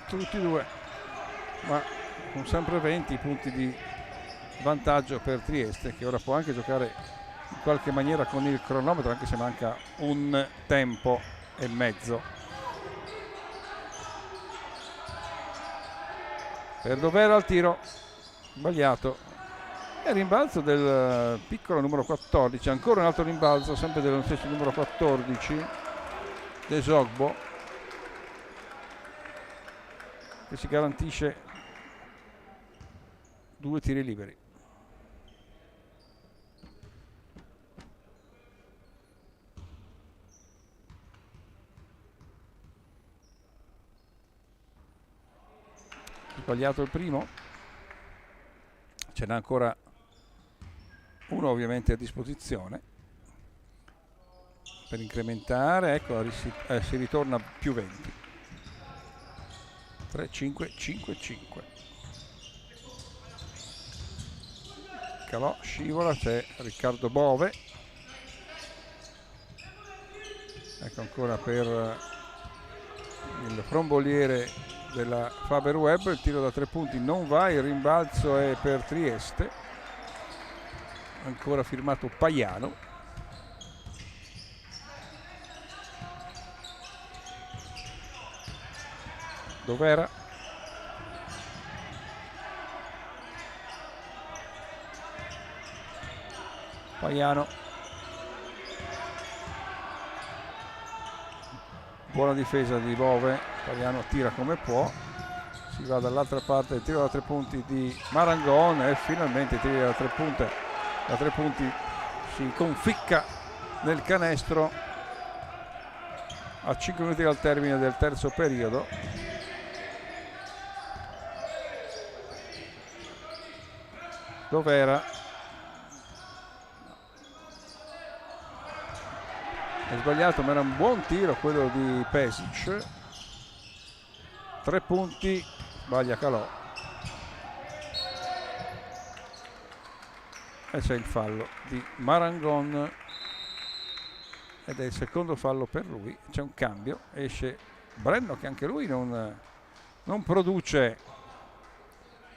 Tutti e due, ma con sempre 20 punti di vantaggio per Trieste, che ora può anche giocare in qualche maniera con il cronometro, anche se manca un tempo e mezzo. Per Dovera al tiro, sbagliato, e rimbalzo del piccolo numero 14, ancora un altro rimbalzo sempre dello stesso numero 14, De Jogbo, che si garantisce 2 tiri liberi. Sbagliato il primo, ce n'è ancora uno ovviamente a disposizione per incrementare, ecco, si ritorna più 20. 3-5-5-5. Calò, scivola, c'è Riccardo Bove, ecco ancora per il fromboliere della Faber Web, il tiro da 3 punti non va, il rimbalzo è per Trieste, ancora firmato Paiano. Dov'era? Paiano, buona difesa di Bove, Paiano tira come può, si va dall'altra parte, il tiro da 3 punti di Marangon e finalmente il tiro da 3 punti si conficca nel canestro a 5 minuti dal termine del terzo periodo. Dov'era? È sbagliato, ma era un buon tiro quello di Pesic. 3 punti, sbaglia Calò. E c'è il fallo di Marangon ed è il secondo fallo per lui. C'è un cambio, esce Brenno, che anche lui non produce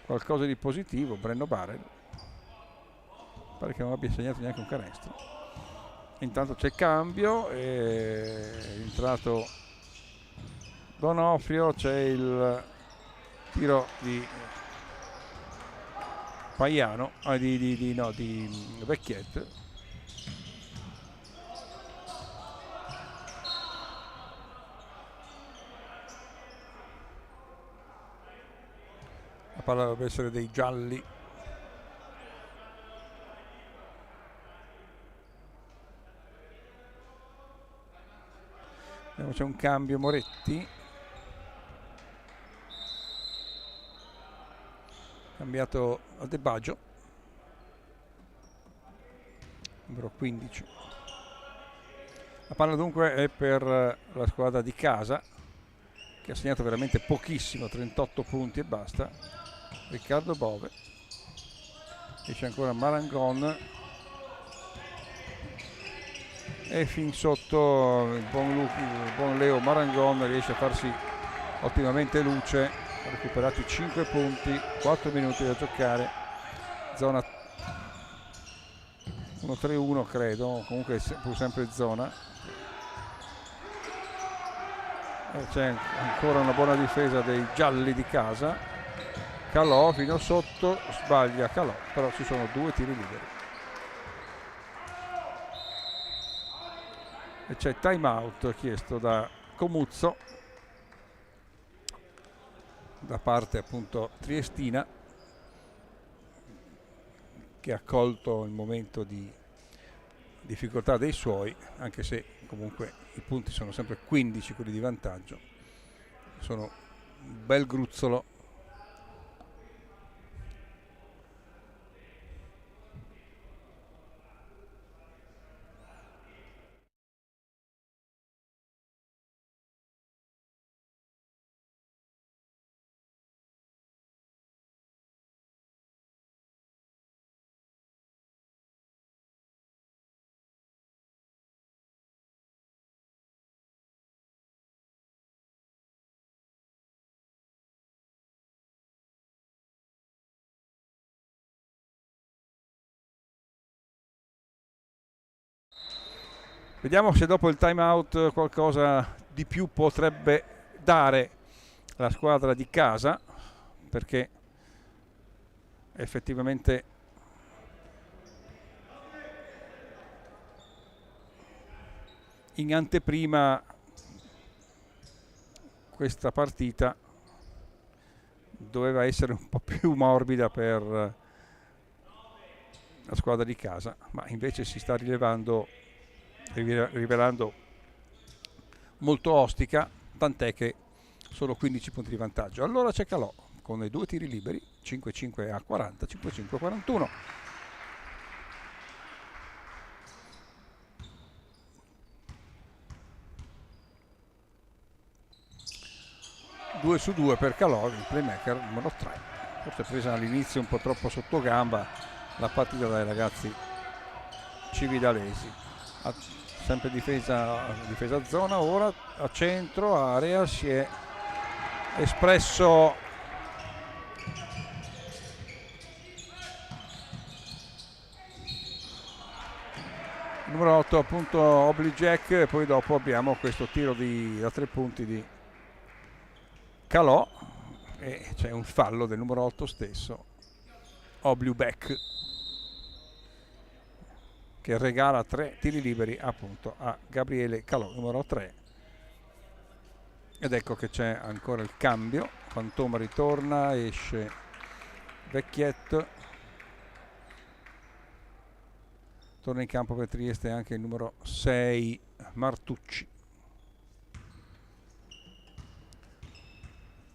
qualcosa di positivo. Brenno Barel, pare che non abbia segnato neanche un canestro. Intanto c'è cambio, è entrato Donofrio, c'è il tiro di Paiano, di Vecchiet. La palla dovrebbe essere dei gialli. C'è un cambio, Moretti. cambiato a De Baggio, numero 15. La palla dunque è per la squadra di casa, che ha segnato veramente pochissimo, 38 punti e basta. Riccardo Bove, esce ancora Marangon e fin sotto il buon Leo Marangon riesce a farsi ottimamente luce. Ha recuperato 5 punti, 4 minuti da giocare, zona 1-3-1 credo, comunque pur sempre zona. C'è ancora una buona difesa dei gialli di casa. Calò fino sotto, sbaglia Calò, però ci sono 2 tiri liberi e c'è time out chiesto da Comuzzo da parte appunto triestina, che ha colto il momento di difficoltà dei suoi, anche se comunque i punti sono sempre 15 quelli di vantaggio, sono un bel gruzzolo. Vediamo se dopo il time out qualcosa di più potrebbe dare la squadra di casa, perché effettivamente in anteprima questa partita doveva essere un po' più morbida per la squadra di casa, ma invece si sta rivelando molto ostica, tant'è che solo 15 punti di vantaggio. Allora c'è Calò con i 2 tiri liberi, 5-5 a 40, 5-5 a 41. Due su 2 per Calò, il playmaker numero 3. Forse presa all'inizio un po' troppo sotto gamba la partita dai ragazzi cividalesi. Sempre difesa zona, ora a centro area si è espresso il numero 8 appunto Oblijek, e poi dopo abbiamo questo tiro da 3 punti di Calò e c'è un fallo del numero 8 stesso, Obliubek, che regala 3 tiri liberi appunto a Gabriele Calò, numero 3. Ed ecco che c'è ancora il cambio, Fantoma ritorna, esce Vecchietto, torna in campo per Trieste anche il numero 6 Martucci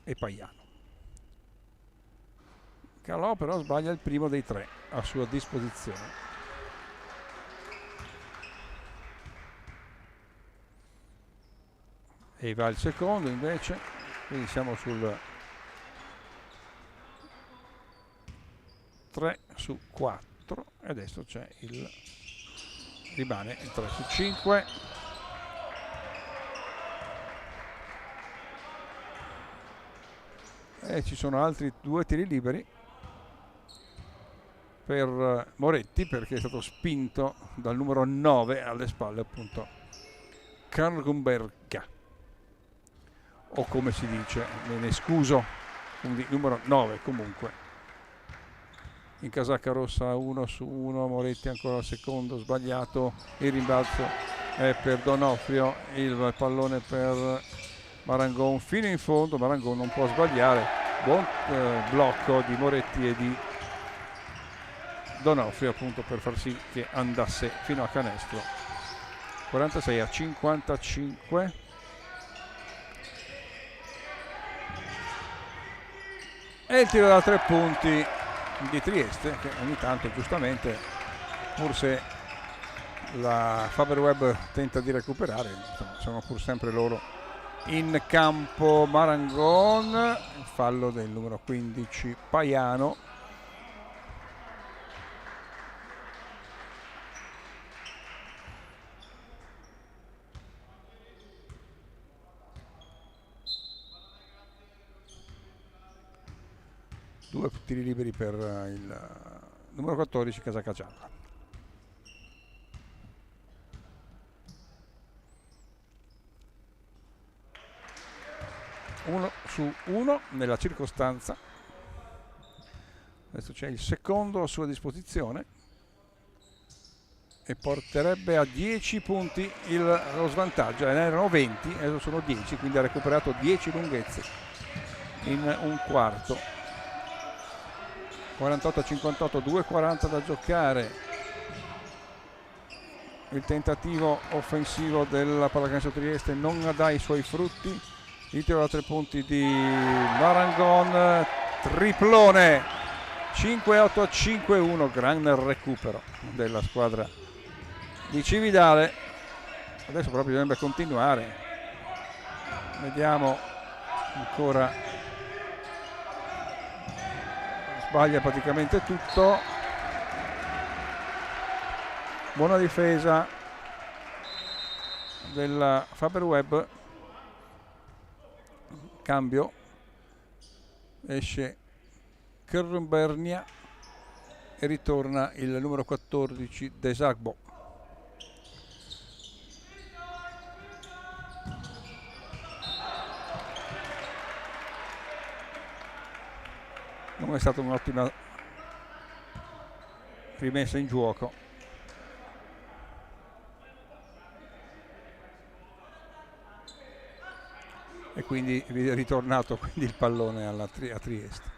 e Paiano. Calò però sbaglia il primo dei 3 a sua disposizione. E va il secondo invece, quindi siamo sul 3 su 4 e adesso c'è rimane il 3 su 5. E ci sono altri 2 tiri liberi per Moretti, perché è stato spinto dal numero 9 alle spalle appunto Karlgumberga, o come si dice, me ne scuso, quindi numero 9 comunque. In casacca rossa 1 su 1, Moretti ancora al secondo, sbagliato, il rimbalzo è per Donofrio, il pallone per Marangon fino in fondo, Marangon non può sbagliare, buon blocco di Moretti e di Donofrio appunto per far sì che andasse fino a canestro. 46 a 55. E il tiro da 3 punti di Trieste, che ogni tanto giustamente, pur se la Faberweb tenta di recuperare, insomma, sono pur sempre loro in campo. Marangon, fallo del numero 15 Paiano. Due tiri liberi per il numero 14 Casacca Gialla. Uno su uno nella circostanza. Adesso c'è il secondo a sua disposizione e porterebbe a 10 punti lo svantaggio. Erano 20, adesso sono 10, quindi ha recuperato 10 lunghezze in un quarto. 48-58, 2:40 da giocare. Il tentativo offensivo della Pallacanestro Trieste non dà i suoi frutti. Il tiro da 3 punti di Marangon, triplone, 5-8, 5-1, gran recupero della squadra di Cividale. Adesso proprio bisogna continuare. Vediamo ancora. Sbaglia praticamente tutto. Buona difesa della Faberweb. Cambio, esce Kerbernia e ritorna il numero 14 Desagbo. Non è stata un'ottima rimessa in gioco. E quindi è ritornato il pallone a Trieste.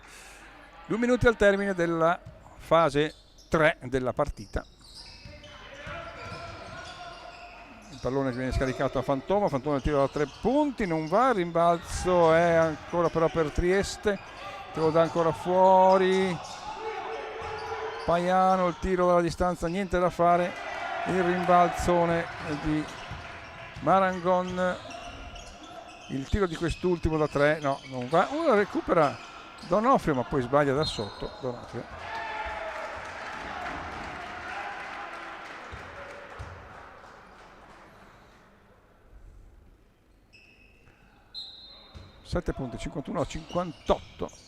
2 minuti al termine della fase 3 della partita. Il pallone viene scaricato a Fantoma. Fantoma il tiro da 3 punti, non va, il rimbalzo è ancora però per Trieste. Lo dà ancora fuori Paiano, il tiro dalla distanza, niente da fare. Il rimbalzone di Marangon, il tiro di quest'ultimo da 3, no, non va. Uno recupera Donofrio, ma poi sbaglia da sotto Donofrio. Sette punti, 51-58.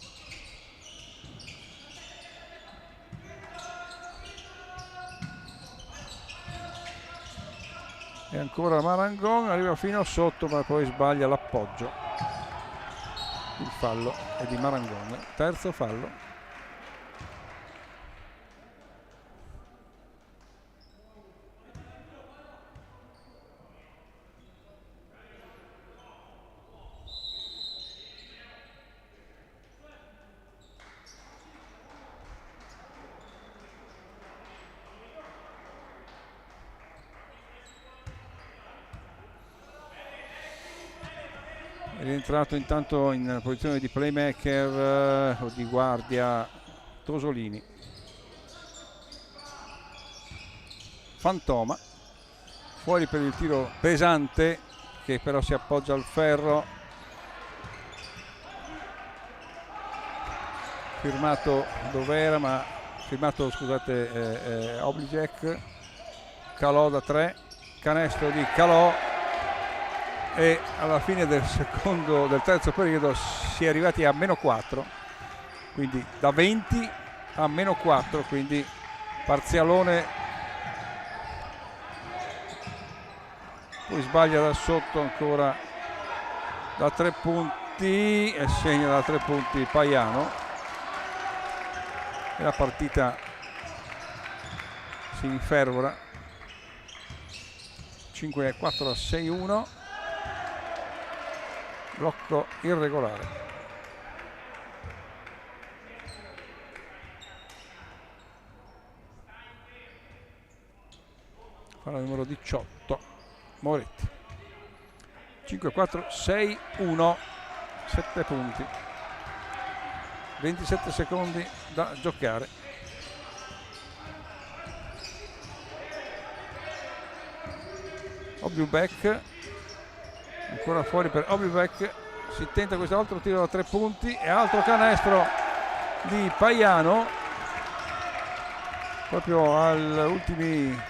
E ancora Marangon, arriva fino sotto ma poi sbaglia l'appoggio. Il fallo è di Marangon, terzo fallo. È rientrato intanto in posizione di playmaker o di guardia Tosolini. Fantoma fuori per il tiro pesante che però si appoggia al ferro, firmato dov'era, ma firmato, scusate, Obligec. Calò da 3, canestro di Calò. E alla fine del terzo periodo si è arrivati a -4, quindi da 20 a -4, quindi parzialone. Poi sbaglia da sotto ancora da 3 punti e segna da 3 punti Paiano e la partita si infervora. 5-4 a 6-1. Blocco irregolare. Fa la numero 18 Moretti. 5-4-6-1, 7 punti. 27 secondi da giocare. Obiubek, ancora fuori per Obiubek, si tenta quest'altro tiro da 3 punti e altro canestro di Paiano proprio agli ultimi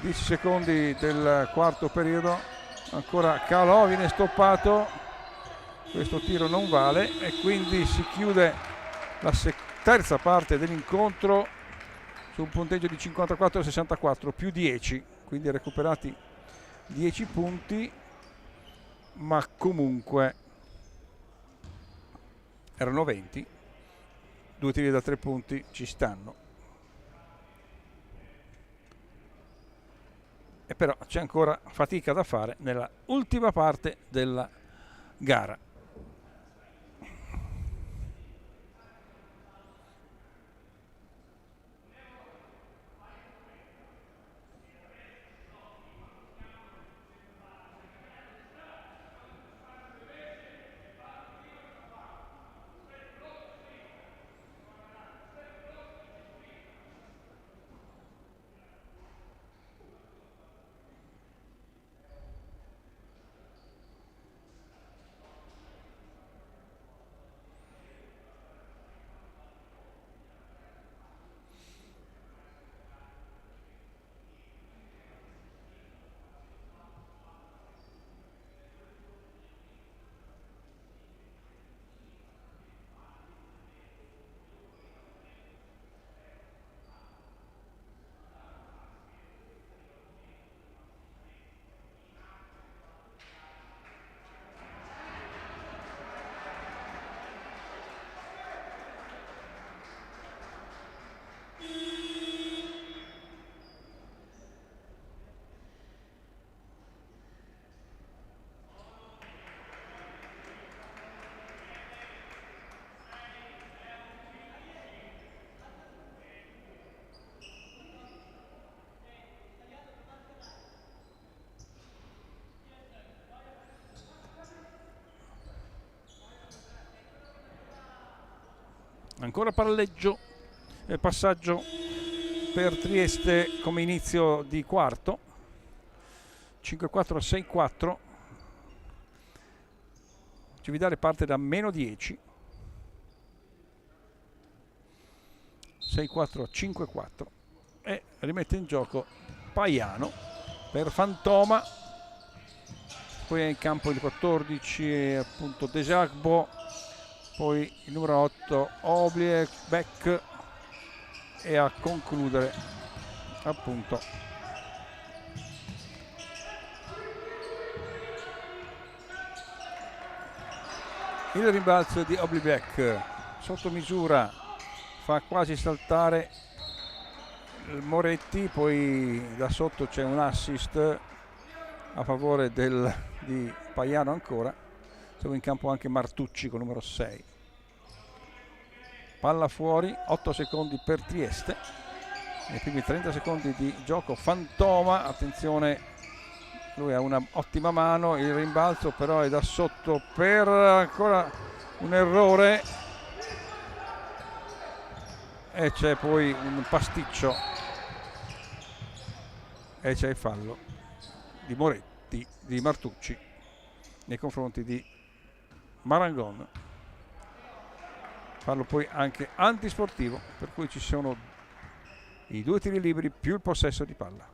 10 secondi del quarto periodo. Ancora Calò, viene stoppato, questo tiro non vale e quindi si chiude la terza parte dell'incontro su un punteggio di 54-64 più 10, quindi recuperati 10 punti, ma comunque erano 20, 2 tiri da 3 punti ci stanno. E però c'è ancora fatica da fare nella ultima parte della gara. Ancora palleggio e passaggio per Trieste come inizio di quarto, 5-4-6-4. Cividale parte da meno 10, 6-4-5-4 e rimette in gioco Paiano per Fantoma. Poi è in campo il 14 appunto Desagbo, poi il numero 8 Obiubek e a concludere appunto il rimbalzo di Obiubek sotto misura, fa quasi saltare Moretti, poi da sotto c'è un assist a favore di Paiano ancora. Siamo in campo anche Martucci con numero 6. Palla fuori, 8 secondi per Trieste. Nei primi 30 secondi di gioco Fantoma, attenzione, lui ha una ottima mano, il rimbalzo però è da sotto per ancora un errore e c'è poi un pasticcio e c'è il fallo di Moretti, di Martucci nei confronti di Marangon. Fallo poi anche antisportivo, per cui ci sono i 2 tiri liberi più il possesso di palla.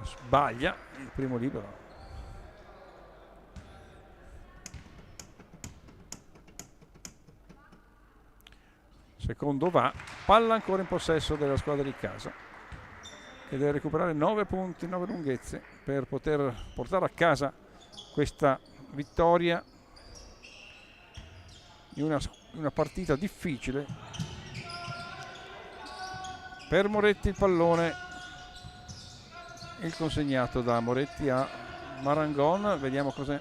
Sbaglia il primo libero. Secondo va, palla ancora in possesso della squadra di casa, che deve recuperare 9 punti, 9 lunghezze per poter portare a casa questa vittoria in una partita difficile. Per Moretti il pallone, il consegnato da Moretti a Marangon, vediamo cosa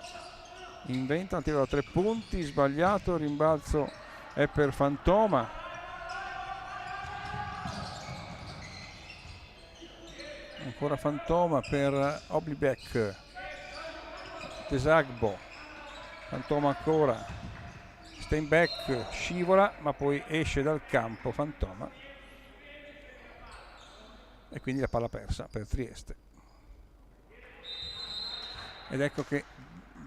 inventa. Un tiro da 3 punti sbagliato, rimbalzo è per Fantoma. ancora Fantoma per Oblibek, Desagbo, Fantoma ancora, Steinbeck scivola ma poi esce dal campo Fantoma e quindi la palla persa per Trieste. Ed ecco che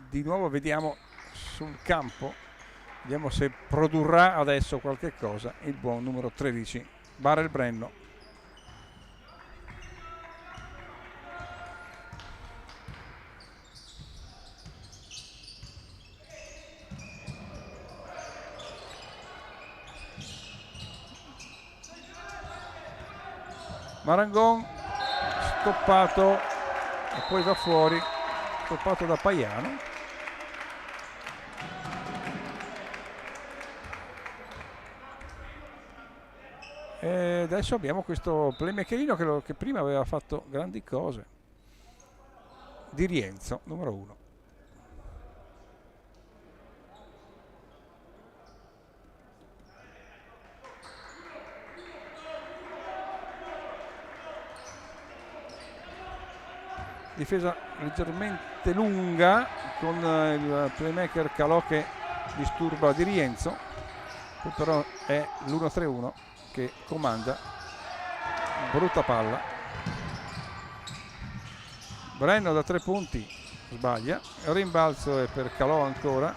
di nuovo vediamo sul campo, vediamo se produrrà adesso qualche cosa il buon numero 13 Barel Brenno. Marangon stoppato e poi va fuori, stoppato da Paiano. E adesso abbiamo questo playmakerino che prima aveva fatto grandi cose, Di Rienzo, numero 1. Difesa leggermente lunga con il playmaker Calò che disturba Di Rienzo, poi però è l'1-3-1 che comanda. Brutta palla, Brenno da 3 punti sbaglia, il rimbalzo è per Calò ancora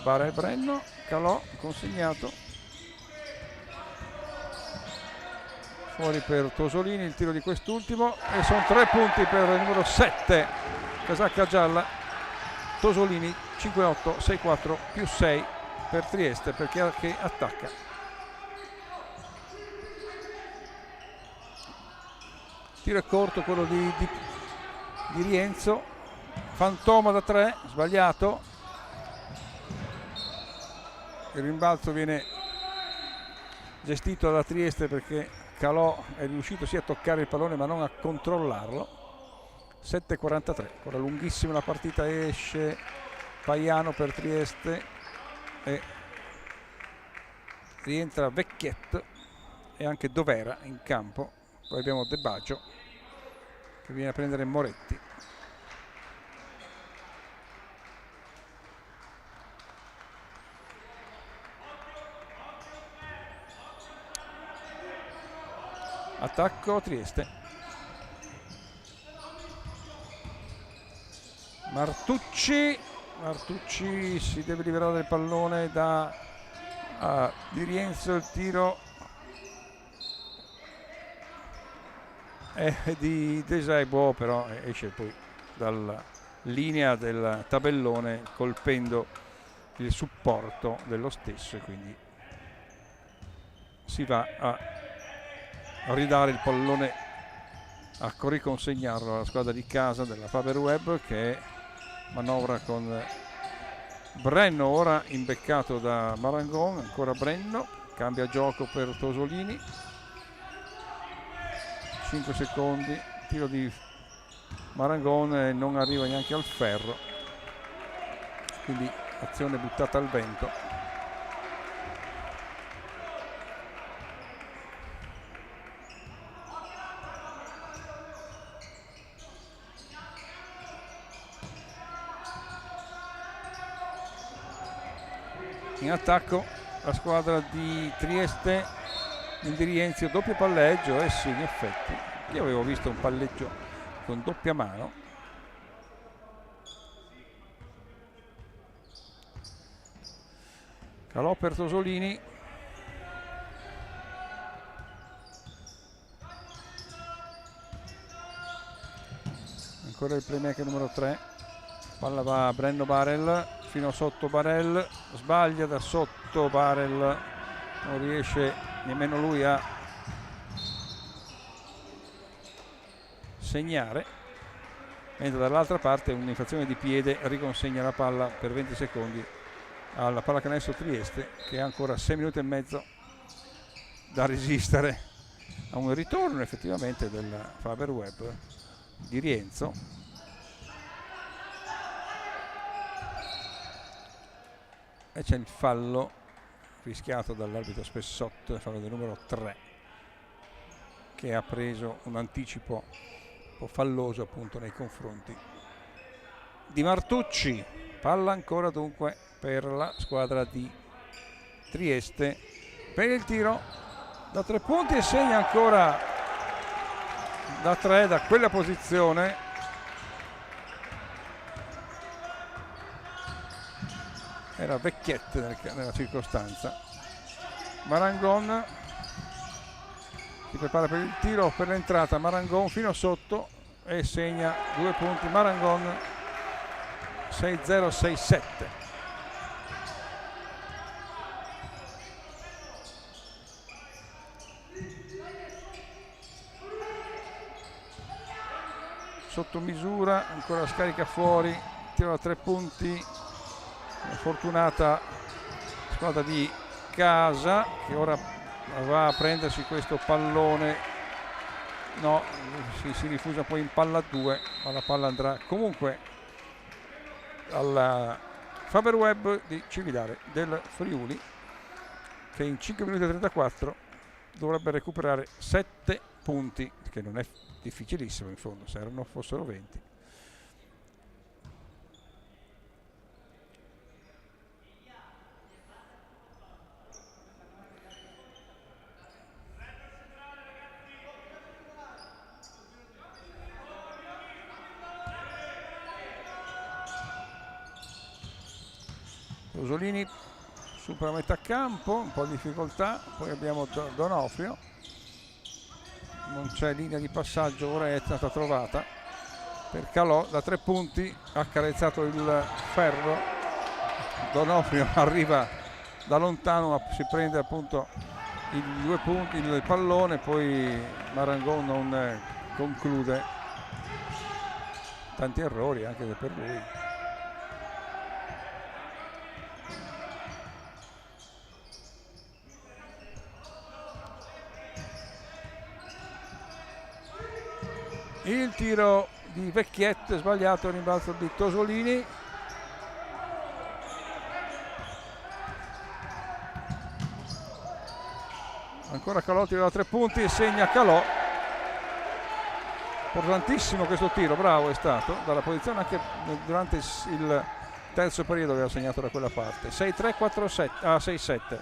Barel Brenno, Calò consegnato fuori per Tosolini, il tiro di quest'ultimo e sono 3 punti per il numero 7 casacca gialla Tosolini, 5-8, 6-4 più 6 per Trieste perché che attacca. Tiro è corto quello di Rienzo, Fantoma da 3 sbagliato, il rimbalzo viene gestito da Trieste perché Calò è riuscito sì a toccare il pallone ma non a controllarlo. 7:43, ancora lunghissima la partita, esce Paiano per Trieste e rientra Vecchiet e anche Dovera in campo. Poi abbiamo De Baggio che viene a prendere Moretti. Attacco Trieste. Martucci si deve liberare del pallone da Di Rienzo, il tiro è di Desaibo però esce poi dalla linea del tabellone colpendo il supporto dello stesso e quindi si va a ridare il pallone, a riconsegnarlo alla squadra di casa della Faber Web che manovra con Brenno, ora imbeccato da Marangon, ancora Brenno, cambia gioco per Tosolini, 5 secondi, tiro di Marangon non arriva neanche al ferro, quindi azione buttata al vento. In attacco la squadra di Trieste, il Di Rienzo, doppio palleggio, sì in effetti, io avevo visto un palleggio con doppia mano. Calò per Tosolini, ancora il playmaker numero 3, palla va a Brenno Barel fino sotto Barel, sbaglia da sotto Barel, non riesce nemmeno lui a segnare, mentre dall'altra parte un'infrazione di piede riconsegna la palla per 20 secondi alla pallacanestro Trieste che ha ancora 6 minuti e mezzo da resistere a un ritorno effettivamente del Faber Web di Rienzo. E c'è il fallo rischiato dall'arbitro Spessotto, il fallo del numero 3 che ha preso un anticipo un po' falloso appunto nei confronti di Martucci. Palla ancora dunque per la squadra di Trieste per il tiro da 3 punti e segna ancora da 3 da quella posizione era Vecchiette nella circostanza. Marangon si prepara per il tiro, per l'entrata Marangon fino sotto e segna 2 punti. Marangon 6-0, 6-7. Sotto misura, ancora scarica fuori, tiro da 3 punti, fortunata squadra di casa che ora va a prendersi questo pallone, no, si rifugia poi in palla 2, ma la palla andrà comunque alla Faberweb di Cividale del Friuli, che in 5 minuti e 34 dovrebbe recuperare 7 punti, che non è difficilissimo in fondo, se fossero 20. Rosolini supera metà campo, un po' di difficoltà, poi abbiamo Donofrio, non c'è linea di passaggio, ora è stata trovata per Calò da 3 punti, ha accarezzato il ferro, Donofrio arriva da lontano ma si prende appunto i 2 punti, il pallone, poi Marangon non conclude, tanti errori anche per lui. Il tiro di Vecchiette sbagliato, il rimbalzo di Tosolini. Ancora Calò, tiro da 3 punti e segna Calò. Importantissimo questo tiro, bravo è stato, dalla posizione anche durante il terzo periodo aveva segnato da quella parte. 6-3, 6-7,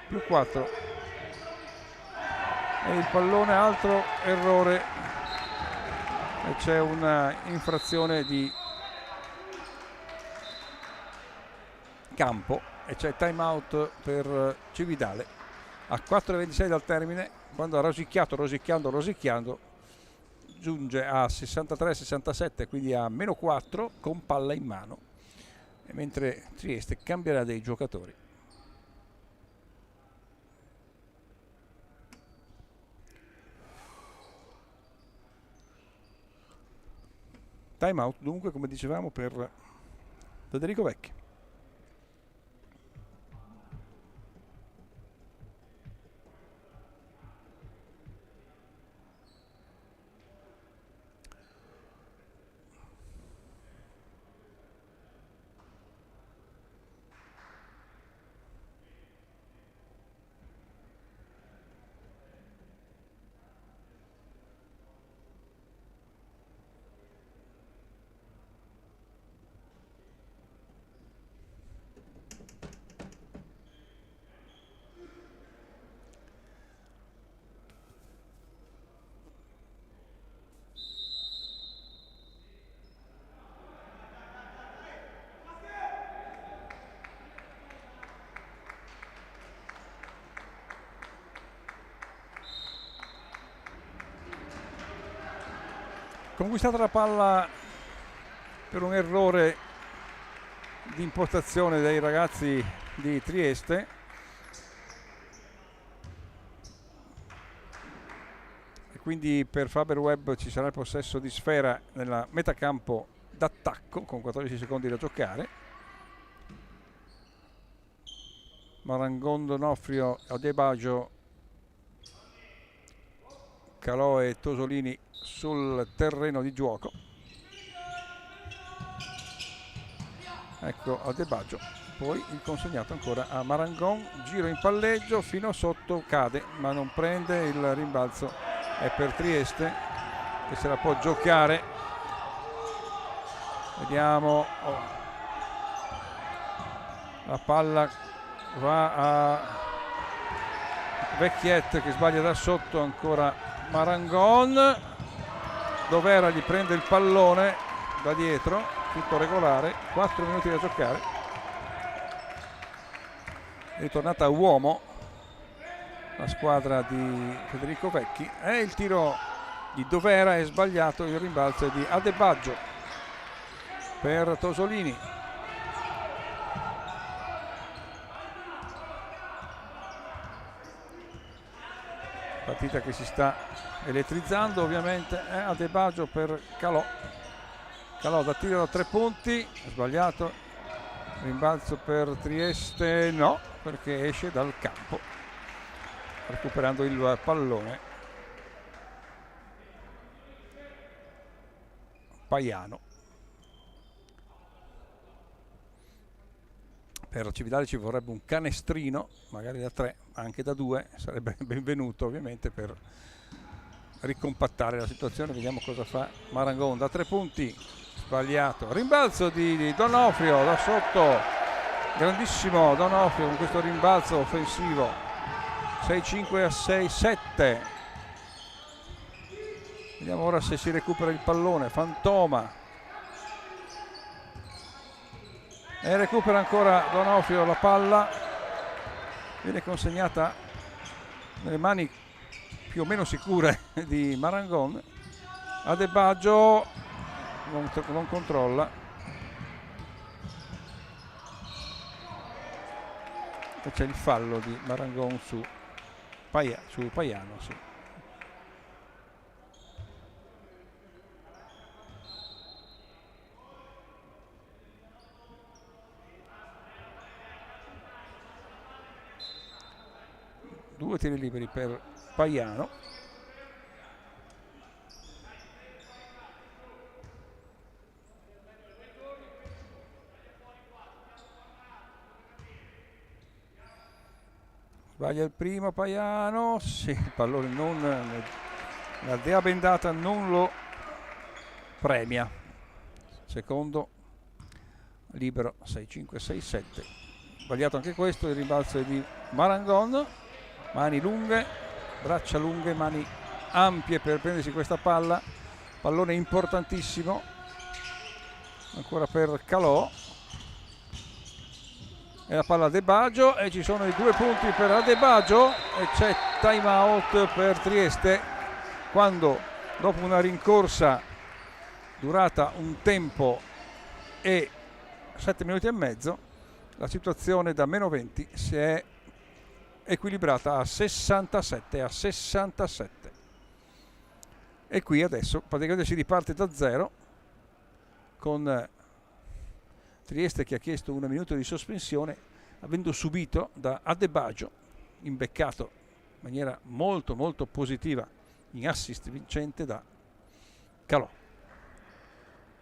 più 4. E il pallone, altro errore. E c'è una infrazione di campo e c'è time out per Cividale a 4:26 dal termine, quando ha rosicchiando giunge a 63-67, quindi a -4 con palla in mano, e mentre Trieste cambierà dei giocatori. Time out dunque, come dicevamo, per Federico Vecchi. Conquistata la palla per un errore di impostazione dei ragazzi di Trieste, e quindi per Faberweb ci sarà il possesso di sfera nella metà campo d'attacco con 14 secondi da giocare. Marangon, Donofrio, Adebaggio, Calò e Tosolini sul terreno di gioco. Ecco Adebaggio, poi il consegnato ancora a Marangon, giro in palleggio fino sotto, cade ma non prende il rimbalzo è per Trieste, che se la può giocare. Vediamo, la palla va a Vecchiet che sbaglia da sotto, ancora Marangon, Dovera gli prende il pallone da dietro, tutto regolare, 4 minuti da giocare, è ritornata a uomo la squadra di Federico Vecchi e il tiro di Dovera è sbagliato, il rimbalzo è di Adebaggio per Tosolini. Partita che si sta elettrizzando, ovviamente. Adebaggio per Calò da tiro da 3 punti, sbagliato, rimbalzo per Trieste, no, perché esce dal campo recuperando il pallone Paiano. Per Cividale ci vorrebbe un canestrino, magari da 3, anche da 2, sarebbe benvenuto ovviamente per ricompattare la situazione. Vediamo cosa fa Marangon da 3 punti, sbagliato, rimbalzo di Donofrio da sotto, grandissimo Donofrio con questo rimbalzo offensivo, 6-5 a 6-7. Vediamo ora se si recupera il pallone, Fantoma. E recupera ancora Donofrio la palla, viene consegnata nelle mani più o meno sicure di Marangon. Adebaggio non controlla, e c'è il fallo di Marangon su Paiano, sì. Due tiri liberi per Paiano. Sbaglia il primo Paiano, sì, il pallone la dea bendata non lo premia. Secondo libero 6-5-6-7. Sbagliato anche questo, il rimbalzo è di Marangon. Mani lunghe, braccia lunghe, mani ampie per prendersi questa palla, pallone importantissimo ancora per Calò, e la palla Adebaggio e ci sono i 2 punti per Adebaggio e c'è time out per Trieste, quando dopo una rincorsa durata un tempo e 7 minuti e mezzo la situazione da meno 20 si è equilibrata a 67 a 67, e qui adesso praticamente si riparte da zero con Trieste che ha chiesto 1 minuto di sospensione, avendo subito da Adebaggio, imbeccato in maniera molto molto positiva in assist vincente da Calò.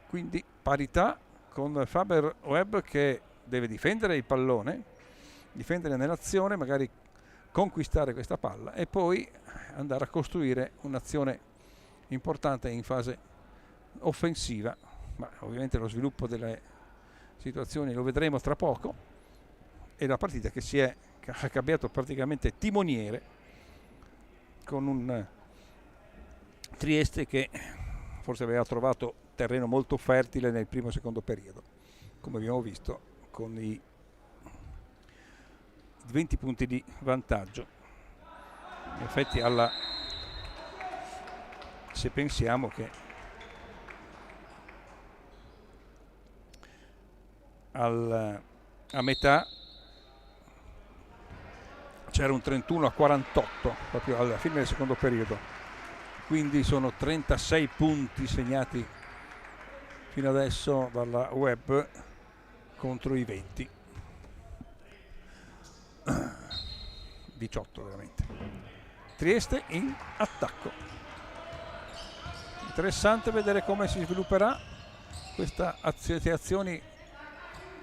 Quindi parità con Faber Webb che deve difendere il pallone, difendere nell'azione, magari conquistare questa palla e poi andare a costruire un'azione importante in fase offensiva, ma ovviamente lo sviluppo delle situazioni lo vedremo tra poco. E la partita che si è cambiato praticamente timoniere, con un Trieste che forse aveva trovato terreno molto fertile nel primo e secondo periodo, come abbiamo visto con i 20 punti di vantaggio. In effetti se pensiamo che a metà c'era un 31-48 proprio alla fine del secondo periodo, quindi sono 36 punti segnati fino adesso dalla Webb contro i 20, 18 veramente. Trieste in attacco, interessante vedere come si svilupperà questa azioni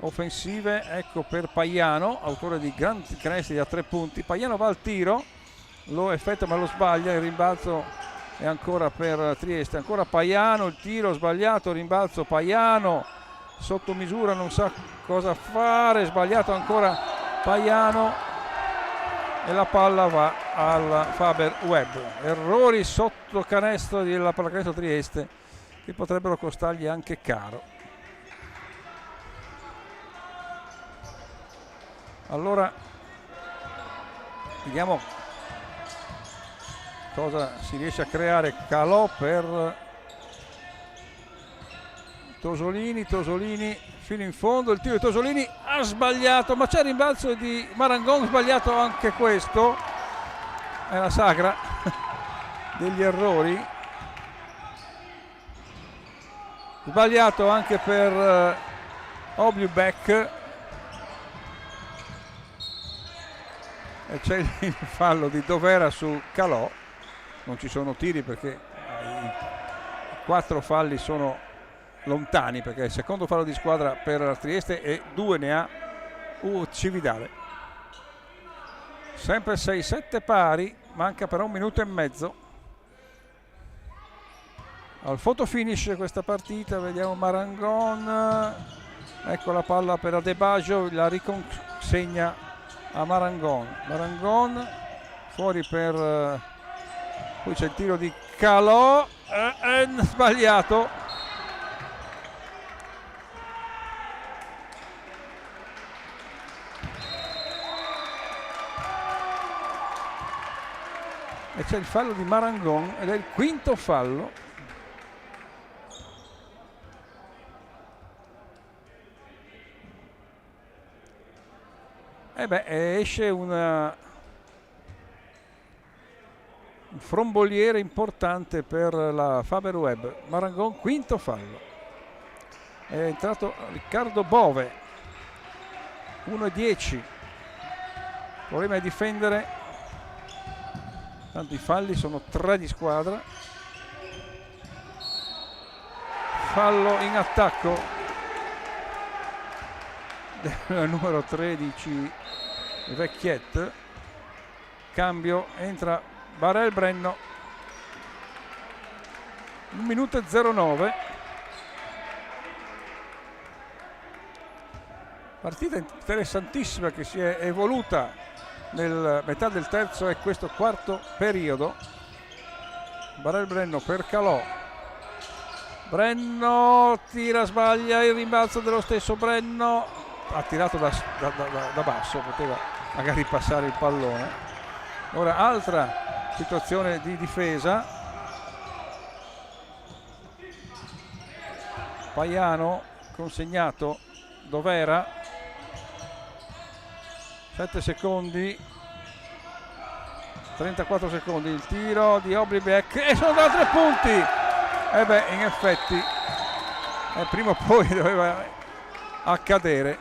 offensive. Ecco per Paiano, autore di grandi canestri da 3 punti. Paiano va al tiro, lo effettua ma lo sbaglia, il rimbalzo e ancora per Trieste, ancora Paiano, il tiro sbagliato, rimbalzo Paiano sotto misura, non sa cosa fare, sbagliato ancora Paiano e la palla va al Faber Web. Errori sotto canestro della pallacanestro Trieste che potrebbero costargli anche caro. Allora vediamo cosa si riesce a creare. Calò per Tosolini fino in fondo, il tiro di Tosolini ha sbagliato, ma c'è il rimbalzo di Marangon, sbagliato anche questo, è la sagra degli errori, sbagliato anche per Obliubek, e c'è il fallo di Dovera su Calò. Non ci sono tiri perché i 4 falli sono lontani, perché è il secondo fallo di squadra per Trieste e 2 ne ha Cividale. Sempre 6-7 pari, manca però 1 minuto e mezzo al photo finish questa partita. Vediamo Marangon, ecco la palla per Adebayo, la riconsegna a Marangon fuori per poi c'è il tiro di Calò, sbagliato, e c'è il fallo di Marangon ed è il quinto fallo. Esce un fromboliere importante per la Faber Web. Marangon, quinto fallo. È entrato Riccardo Bove, 1-10. Problema è difendere, tanto i falli sono 3 di squadra. Fallo in attacco del numero 13 Vecchiet. Cambio, entra Barel Brenno, 1 minuto e 09. Partita interessantissima che si è evoluta nel metà del terzo e questo quarto periodo. Barel Brenno per Calò, Brenno tira, sbaglia, il rimbalzo dello stesso Brenno, ha tirato da basso, poteva magari passare il pallone. Ora altra situazione di difesa, Paiano consegnato, Dovera, 7 secondi, 34 secondi, il tiro di Obliubek e sono da 3 punti. In effetti prima o poi doveva accadere.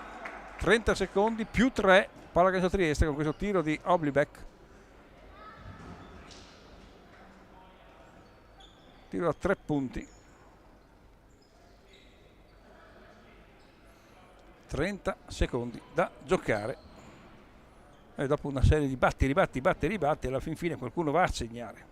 30 secondi più 3, pallacanestro Trieste con questo tiro di Obliubek, tiro a 3 punti. 30 secondi da giocare e dopo una serie di batti, ribatti, alla fin fine qualcuno va a segnare.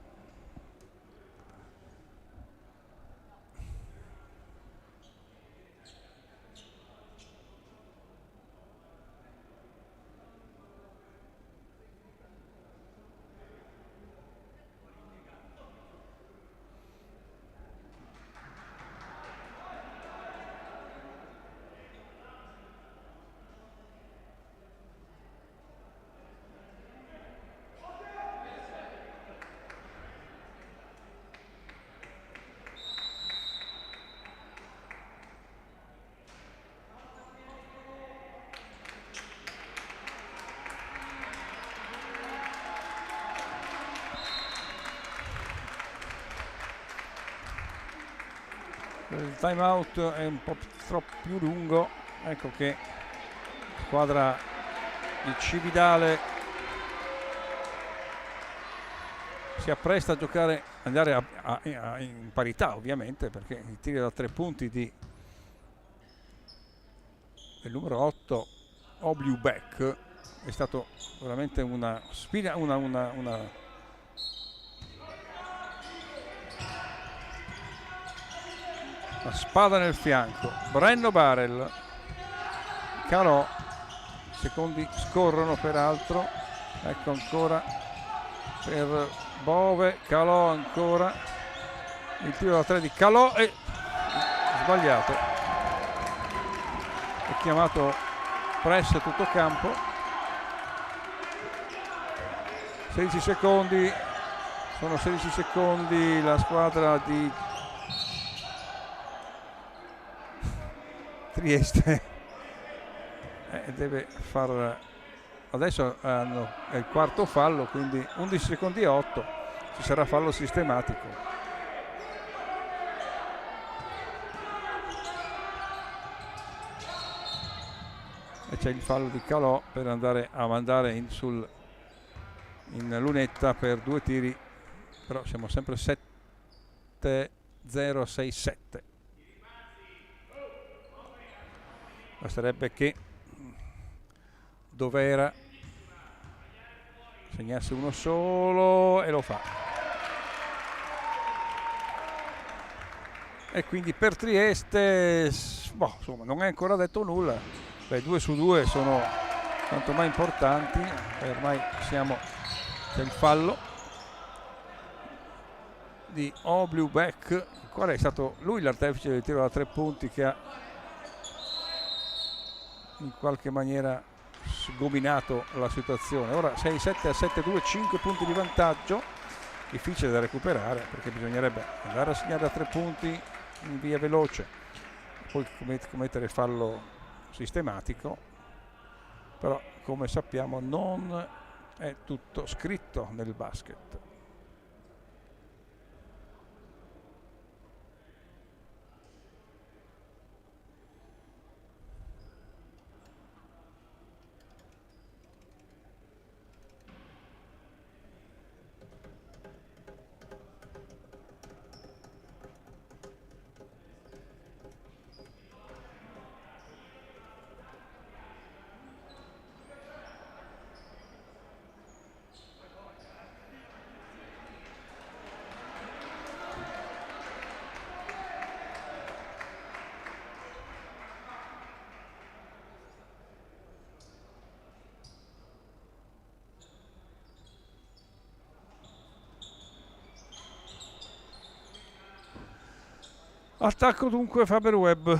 Il time out è un po' troppo più lungo, ecco che la squadra di Cividale si appresta a giocare, andare in parità ovviamente, perché il tiro da 3 punti del numero 8 Obliubek è stato veramente una la spada nel fianco. Brenno Barel, Calò, secondi scorrono peraltro, ecco ancora per Bove, Calò ancora, il tiro da 3 di Calò è sbagliato, è chiamato press tutto campo. 16 secondi, sono 16 secondi, la squadra di Trieste deve far, adesso è il quarto fallo, quindi 11 secondi e 8, ci sarà fallo sistematico. E c'è il fallo di Calò per andare a mandare in lunetta per 2 tiri, però siamo sempre 7-0-6-7. Basterebbe che Dovera segnasse uno solo e lo fa. E quindi per Trieste, insomma, non è ancora detto nulla. 2 su 2 sono quanto mai importanti, ormai c'è il fallo di Oblubek, il quale è stato lui l'artefice del tiro da 3 punti che ha in qualche maniera sgominato la situazione. Ora 6-7 a 7-2, 5 punti di vantaggio, difficile da recuperare perché bisognerebbe andare a segnare da 3 punti in via veloce, poi commettere fallo sistematico, però come sappiamo non è tutto scritto nel basket. Attacco dunque Faberweb.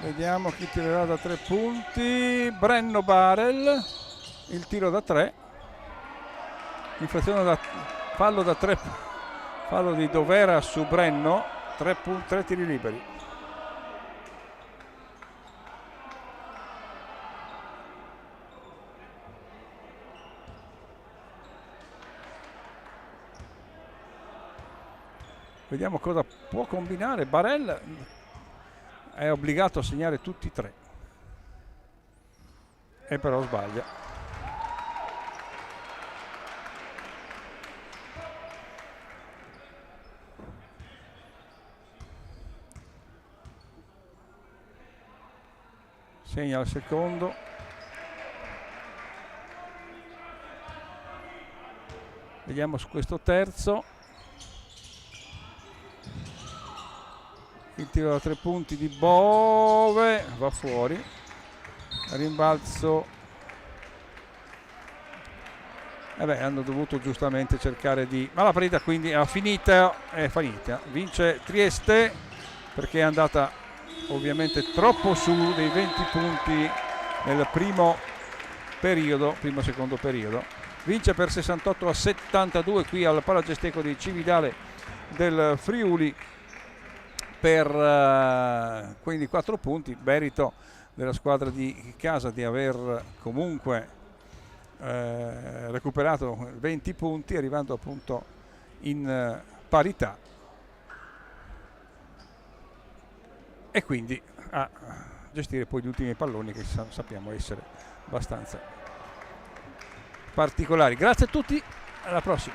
Vediamo chi tirerà da 3 punti. Brenno Barel, il tiro da 3. Infrazione da fallo da 3, fallo di Dovera su Brenno, 3 tiri liberi. Vediamo cosa può combinare. Barel è obbligato a segnare tutti e 3 e però sbaglia. Segna il secondo. Vediamo su questo terzo. Il tiro da 3 punti di Bove va fuori. Rimbalzo. Hanno dovuto giustamente cercare di... Ma la partita quindi è finita. Vince Trieste perché è andata ovviamente troppo su dei 20 punti nel primo secondo periodo. Vince per 68 a 72 qui al Palagesteco di Cividale del Friuli per quindi 4 punti, merito della squadra di casa di aver comunque recuperato 20 punti, arrivando appunto in parità e quindi a gestire poi gli ultimi palloni che sappiamo essere abbastanza particolari. Grazie a tutti, alla prossima.